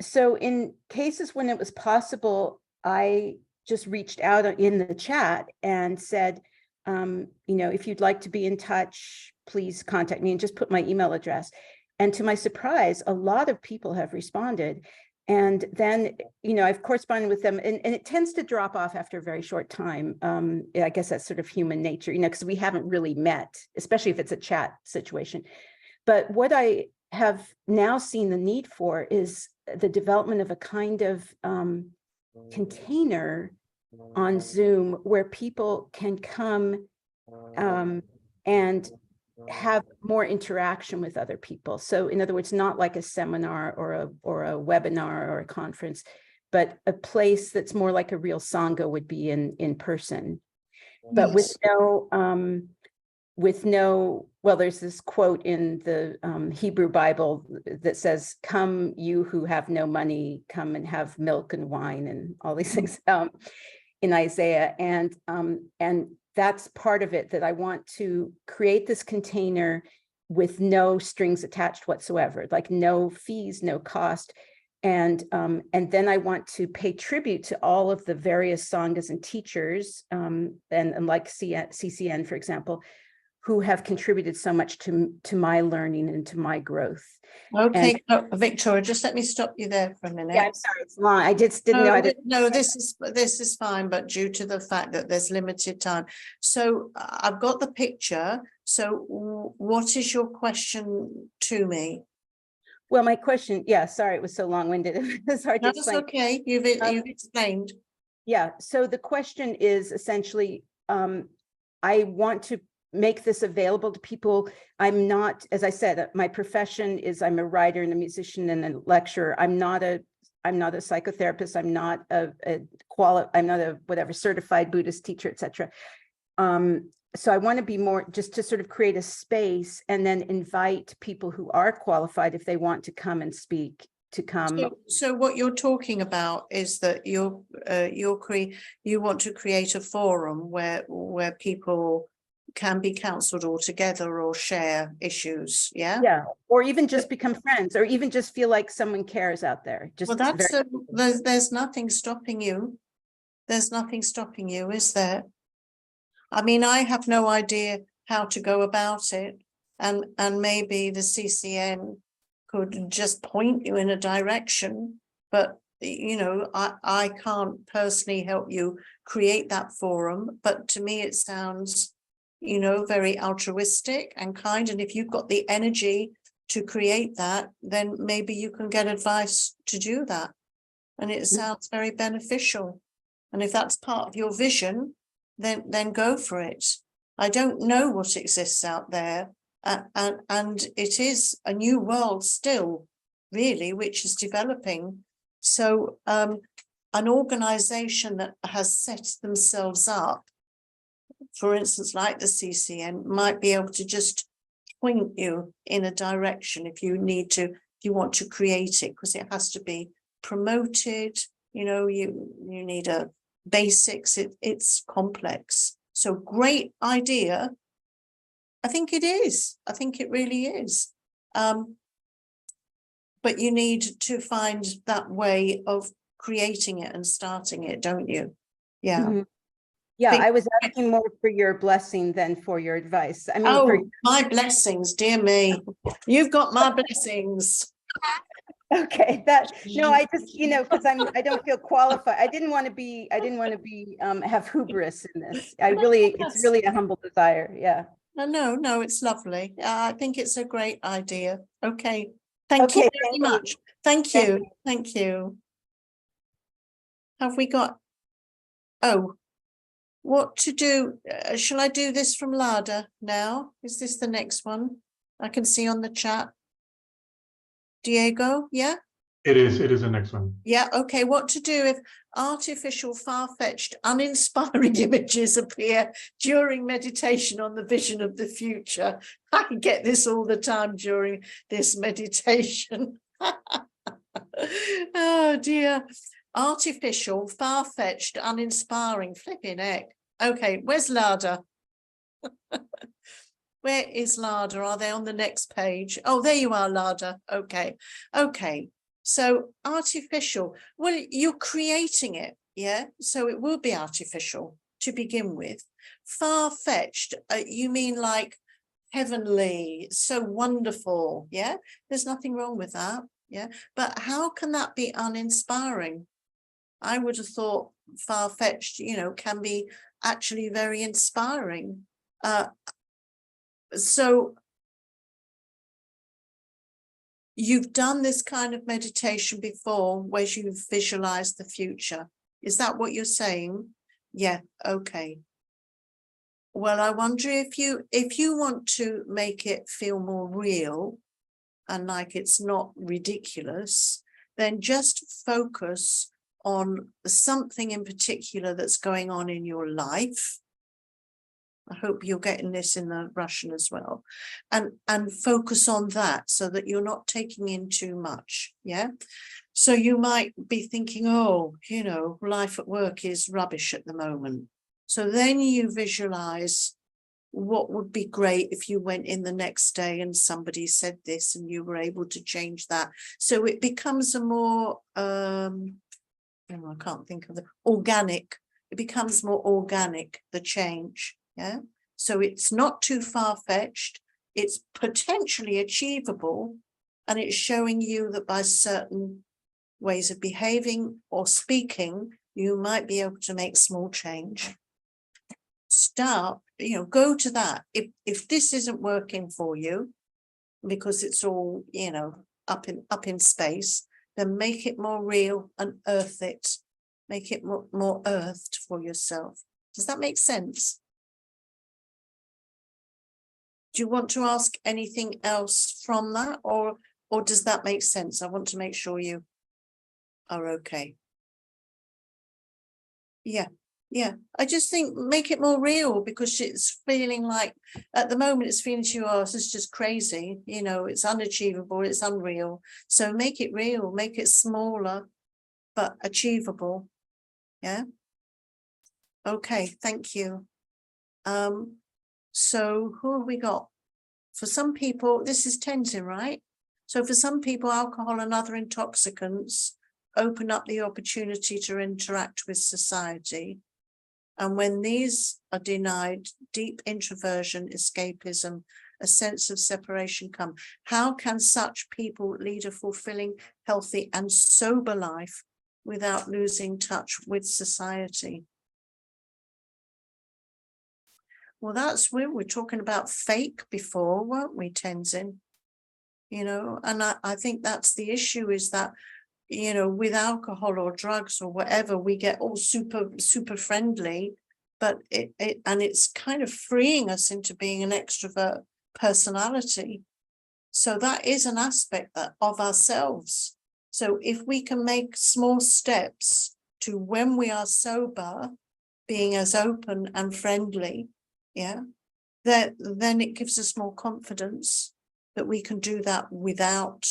so in cases when it was possible, I just reached out in the chat and said, if you'd like to be in touch, please contact me, and just put my email address. And to my surprise, a lot of people have responded. And then, I've corresponded with them, and it tends to drop off after a very short time. I guess that's sort of human nature, because we haven't really met, especially if it's a chat situation. But what I have now seen the need for is the development of a kind of container on Zoom where people can come and have more interaction with other people. So in other words, not like a seminar or a webinar or a conference, but a place that's more like a real Sangha would be in person. But with no, well, there's this quote in the Hebrew Bible that says, "Come, you who have no money, come and have milk and wine," and all these things in Isaiah. And that's part of it, that I want to create this container with no strings attached whatsoever, like no fees, no cost. And then I want to pay tribute to all of the various sanghas and teachers, and like CCN, for example, who have contributed so much to my learning and to my growth. Okay, Victoria, just let me stop you there for a minute. Yeah, I'm sorry, it's long. I just didn't know how to. No, this is fine, but due to the fact that there's limited time. So I've got the picture. So what is your question to me? Well, my question, yeah, sorry, it was so long-winded. It's hard to explain. That's okay. You've explained. Yeah. So the question is essentially, I want to make this available to people. I'm not, as I said, my profession is I'm a writer and a musician and a lecturer. I'm not a psychotherapist. I'm not I'm not a whatever certified Buddhist teacher, etc. So I want to be more just to sort of create a space and then invite people who are qualified, if they want to come and speak, to come. So what you're talking about is that you want to create a forum where people can be counseled all together or share issues. Yeah, or even just become friends, or even just feel like someone cares out there. Just there's nothing stopping you. There's nothing stopping you, is there? I mean, I have no idea how to go about it, and maybe the CCN could just point you in a direction, but I can't personally help you create that forum. But to me it sounds very altruistic and kind, and if you've got the energy to create that, then maybe you can get advice to do that, and it sounds very beneficial. And if that's part of your vision, then go for it. I don't know what exists out there, and it is a new world still, really, which is developing. So an organization that has set themselves up, for instance, like the CCN, might be able to just point you in a direction if you want to create it, because it has to be promoted. You need a basics. It's complex. So great idea. I think it is. I think it really is. But you need to find that way of creating it and starting it, don't you? Yeah. Mm-hmm. Yeah, I was asking more for your blessing than for your advice. I mean, my blessings, dear me. You've got my blessings. Okay, I just, because I don't feel qualified. I didn't want to be have hubris in this. It's really a humble desire. Yeah. No, it's lovely. I think it's a great idea. Okay. Thank you very much. Thank you. Have we got, what to do? Shall I do this from Lada now? Is this the next one? I can see on the chat. Diego, yeah? It is the next one. Yeah, okay. What to do if artificial, far-fetched, uninspiring images appear during meditation on the vision of the future? I get this all the time during this meditation. Oh dear. Artificial, far-fetched, uninspiring, flipping heck. Okay, where's Lada? Where is Lada? Are they on the next page? Oh, there you are, Lada. Okay. Okay. So artificial. Well, you're creating it. Yeah. So it will be artificial to begin with. Far-fetched. You mean like heavenly, so wonderful. Yeah. There's nothing wrong with that. Yeah. But how can that be uninspiring? I would have thought far-fetched, can be actually very inspiring. So you've done this kind of meditation before where you've visualized the future. Is that what you're saying? Yeah, okay. Well, I wonder if you want to make it feel more real and like it's not ridiculous, then just focus on something in particular that's going on in your life. I hope you're getting this in the Russian as well, and focus on that so that you're not taking in too much. Yeah. So you might be thinking, oh, life at work is rubbish at the moment. So then you visualize what would be great if you went in the next day and somebody said this and you were able to change that. So it becomes a more, I can't think of the organic. It becomes more organic, the change. Yeah. So it's not too far-fetched. It's potentially achievable. And it's showing you that by certain ways of behaving or speaking, you might be able to make small change. Start, go to that. If this isn't working for you, because it's all, up in space, then make it more real and earth it. Make it more earthed for yourself. Does that make sense? Do you want to ask anything else from that, or does that make sense? I want to make sure you are okay. Yeah. I just think make it more real, because it's feeling like at the moment it's feeling to you, oh, this is just crazy. It's unachievable. It's unreal. So make it real, make it smaller, but achievable. Yeah. Okay. Thank you. So who have we got? For some people, this is Tenzin, right? So for some people, alcohol and other intoxicants open up the opportunity to interact with society. And when these are denied, deep introversion, escapism, a sense of separation come. How can such people lead a fulfilling, healthy, and sober life without losing touch with society? Well, that's where we're talking about fake before, weren't we, Tenzin? And I think that's the issue, is that, with alcohol or drugs or whatever, we get all super friendly, but it's kind of freeing us into being an extrovert personality. So that is an aspect of ourselves. So if we can make small steps to, when we are sober, being as open and friendly, yeah, then it gives us more confidence that we can do that without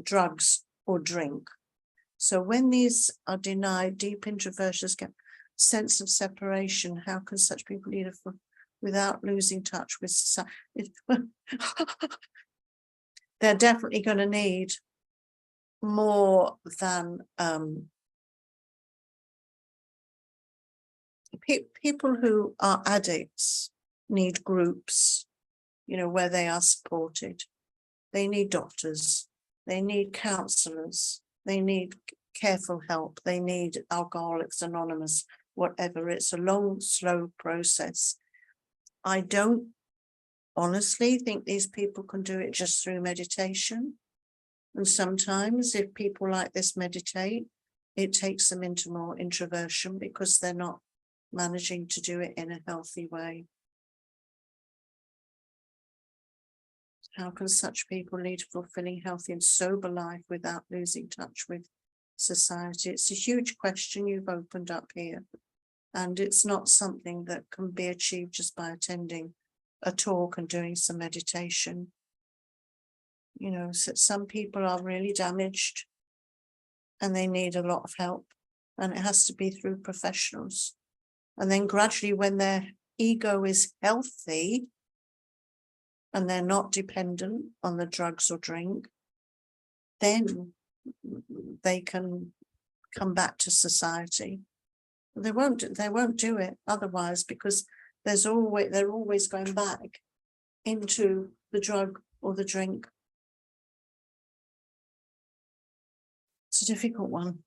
drugs or drink. So when these are denied, deep introversions get sense of separation. How can such people lead without losing touch with society? They're definitely going to need more than people who are addicts need groups, where they are supported. They need doctors, they need counselors, they need careful help, they need Alcoholics Anonymous, whatever. It's a long, slow process. I don't honestly think these people can do it just through meditation. And sometimes if people like this meditate, it takes them into more introversion because they're not managing to do it in a healthy way. How can such people lead a fulfilling, healthy, and sober life without losing touch with society? It's a huge question you've opened up here. And it's not something that can be achieved just by attending a talk and doing some meditation. So some people are really damaged and they need a lot of help, and it has to be through professionals. And then gradually, when their ego is healthy and they're not dependent on the drugs or drink, then they can come back to society. They won't do it otherwise, because they're always going back into the drug or the drink. It's a difficult one.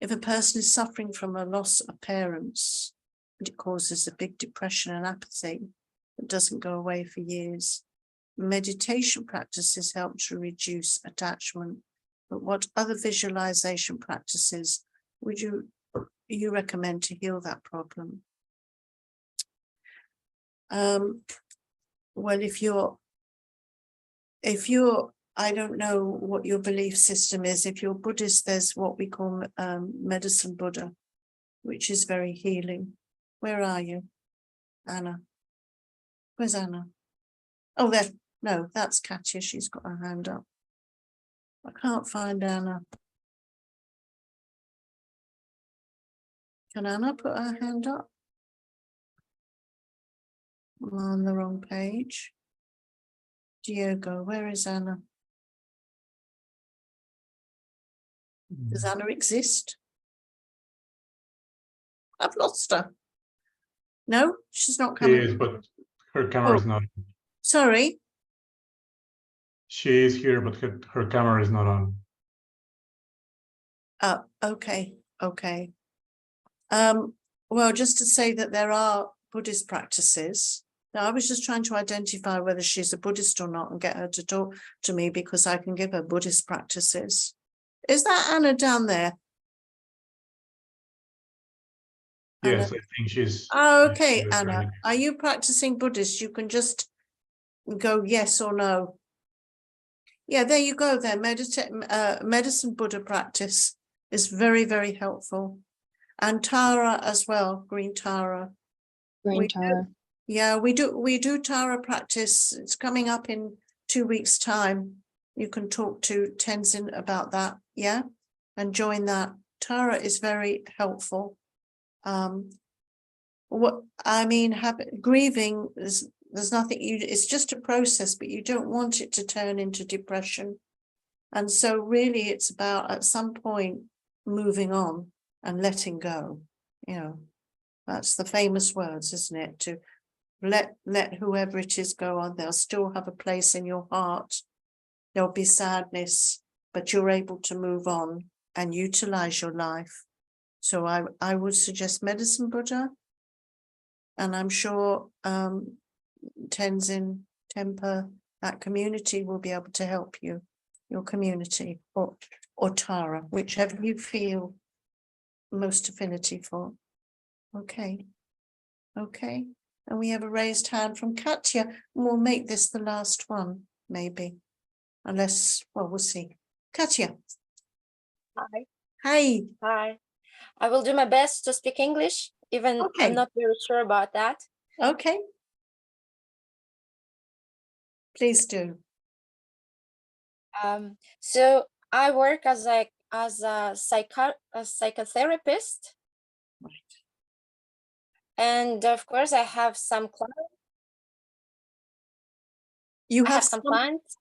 If a person is suffering from a loss of parents, and it causes a big depression and apathy that doesn't go away for years, meditation practices help to reduce attachment. But what other visualization practices would you recommend to heal that problem? Well, if you're, I don't know what your belief system is. If you're Buddhist, there's what we call medicine Buddha, which is very healing. Where are you, Anna? Where's Anna? Oh, there. No, that's Katya. She's got her hand up. I can't find Anna. Can Anna put her hand up? I'm on the wrong page. Diego, where is Anna? Does Anna exist? I've lost her. No, she's not She coming. is, but her camera is not. Sorry. She is here, but her camera is not on. Oh, okay. Well, just to say that there are Buddhist practices. Now, I was just trying to identify whether she's a Buddhist or not and get her to talk to me, because I can give her Buddhist practices. Is that Anna down there? Yes, Anna? I think she's. Oh, okay, she's Anna. ready. Are you practicing Buddhist? You can just go yes or no. Yeah, there you go there. Medicine Buddha practice is very, very helpful. And Tara as well, green Tara. Green Tara. Yeah, we do Tara practice. It's coming up in 2 weeks' time. You can talk to Tenzin about that, yeah, and join that. Tara is very helpful. What I mean, grieving is, there's nothing it's just a process, but you don't want it to turn into depression. And so really it's about at some point moving on and letting go. You know, that's the famous words, isn't it? To let whoever it is go on. They'll still have a place in your heart. There'll be sadness, but you're able to move on and utilize your life. So I would suggest Medicine Buddha, and I'm sure Tenzin, Temper, that community will be able to help you, your community, or Tara, whichever you feel most affinity for. Okay. And we have a raised hand from Katya, and we'll make this the last one, maybe. Unless, well, we'll see. Katya. Hi. Hi. Hi. I will do my best to speak English, even Okay. I'm not very sure about that. Okay. Please do. So I work as a psychotherapist. Right. And of course I have some clients. You I have have some clients.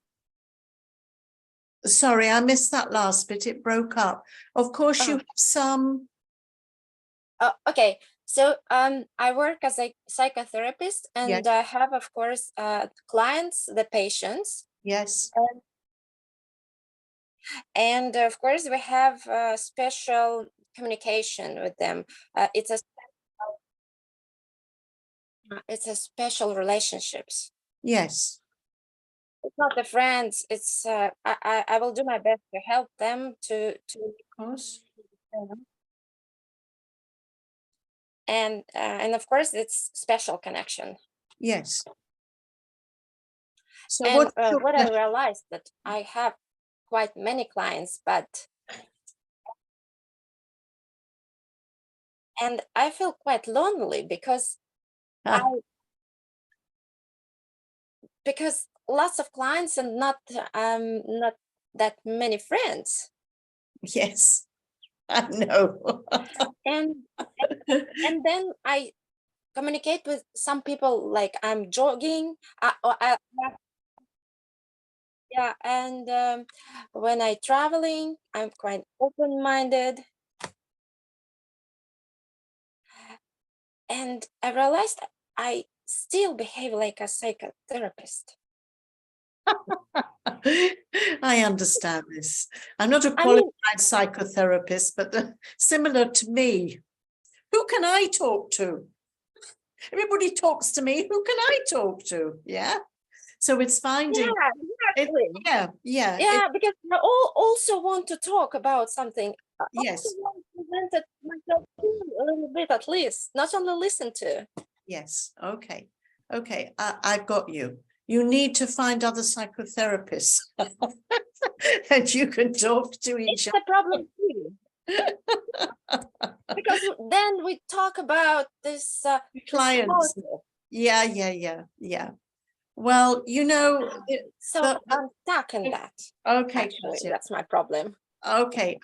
Sorry, I missed that last bit. It broke up. Of course, you have some. Okay. So I work as a psychotherapist, and Yes. I have, of course, clients, the patients. Yes. And of course, we have special communication with them. It's a special relationships. Yes. It's not the friends. It's I will do my best to help them to. Of course. And of course, it's special connection. Yes. So And what what I realized that I have quite many clients, and I feel quite lonely because because lots of clients and not that many friends. Yes, I know. And then I communicate with some people like I'm jogging. Yeah, and when I traveling, I'm quite open-minded. And I realized I still behave like a psychotherapist. I understand this. I'm not a I mean, qualified psychotherapist, but similar to me. Who can I talk to? Everybody talks to me. Who can I talk to? Yeah. So it's finding. yeah, exactly. Yeah. Because I also want to talk about something. I Yes. also want to present it myself too, a little bit at least, not only listen to. Yes. Okay. I've got you. You need to find other psychotherapists that you can talk to It's each the problem too. Because then we talk about this clients. Yeah. Well, so I'm stuck in that. Okay, Actually, Katia. that's my problem. Okay,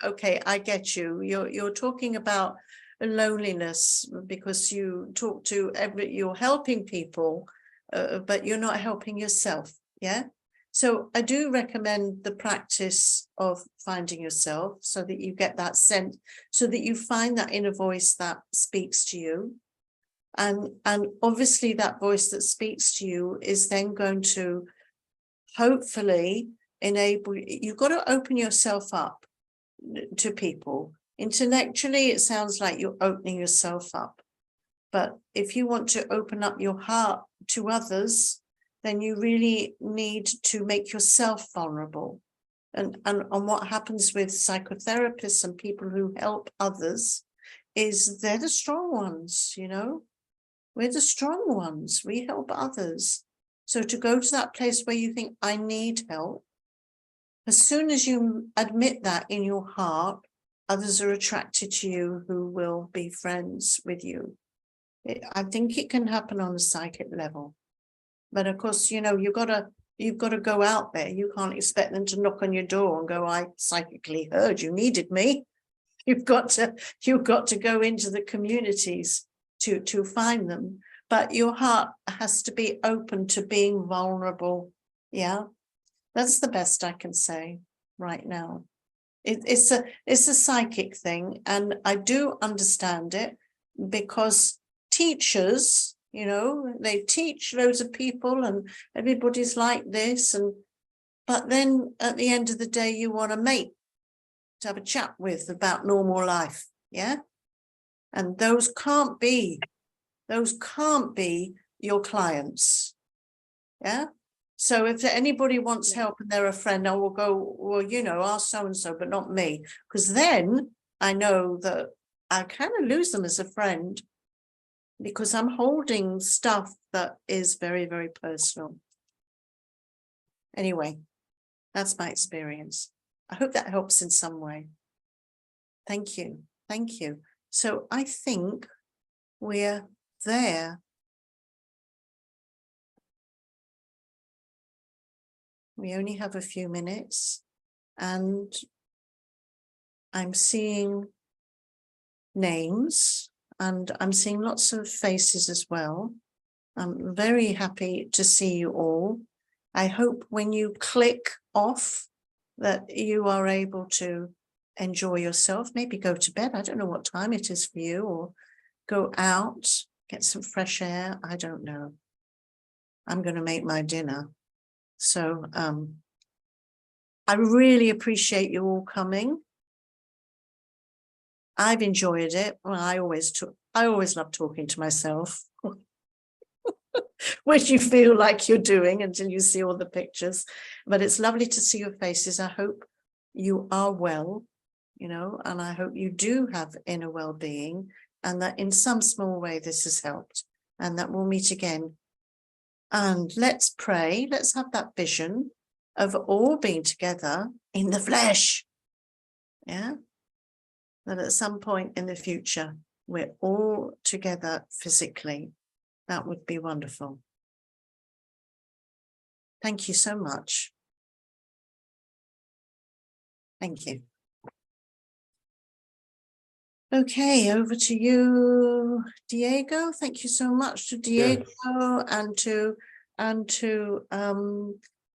I get you. You're talking about loneliness because you talk to you're helping people, but you're not helping yourself. Yeah. So I do recommend the practice of finding yourself so that you get that sense, so that you find that inner voice that speaks to you. And obviously that voice that speaks to you is then going to hopefully enable, you've got to open yourself up to people. Intellectually, it sounds like you're opening yourself up. But if you want to open up your heart to others, then you really need to make yourself vulnerable. And what happens with psychotherapists and people who help others is they're the strong ones, We're the strong ones. We help others. So to go to that place where you think, I need help, as soon as you admit that in your heart, others are attracted to you who will be friends with you. I think it can happen on a psychic level. But of course, you've got to go out there. You can't expect them to knock on your door and go, I psychically heard you needed me. You've got to go into the communities to find them. But your heart has to be open to being vulnerable. Yeah. That's the best I can say right now. It's a psychic thing, and I do understand it because teachers, they teach loads of people and everybody's like this, but then at the end of the day, you want a mate to have a chat with about normal life, yeah? And those can't be your clients, yeah? So if anybody wants help and they're a friend, I will go, well, ask so-and-so, but not me. Because then I know that I kind of lose them as a friend because I'm holding stuff that is very, very personal. Anyway, that's my experience. I hope that helps in some way. Thank you. Thank you. So I think we're there. We only have a few minutes, and I'm seeing names and I'm seeing lots of faces as well. I'm very happy to see you all. I hope when you click off that you are able to enjoy yourself, maybe go to bed. I don't know what time it is for you, or go out, get some fresh air. I don't know. I'm going to make my dinner. So I really appreciate you all coming. I've enjoyed it. Well, I always love talking to myself, which you feel like you're doing until you see all the pictures. But it's lovely to see your faces. I hope you are well, and I hope you do have inner well-being, and that in some small way this has helped, and that we'll meet again. And let's pray. Let's have that vision of all being together in the flesh. Yeah. That at some point in the future, we're all together physically. That would be wonderful. Thank you so much. Thank you. Okay, over to you, Diego. Thank you so much to Diego and to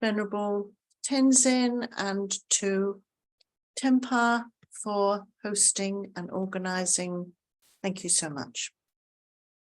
Venerable Tenzin and to Tempa for hosting and organizing. Thank you so much.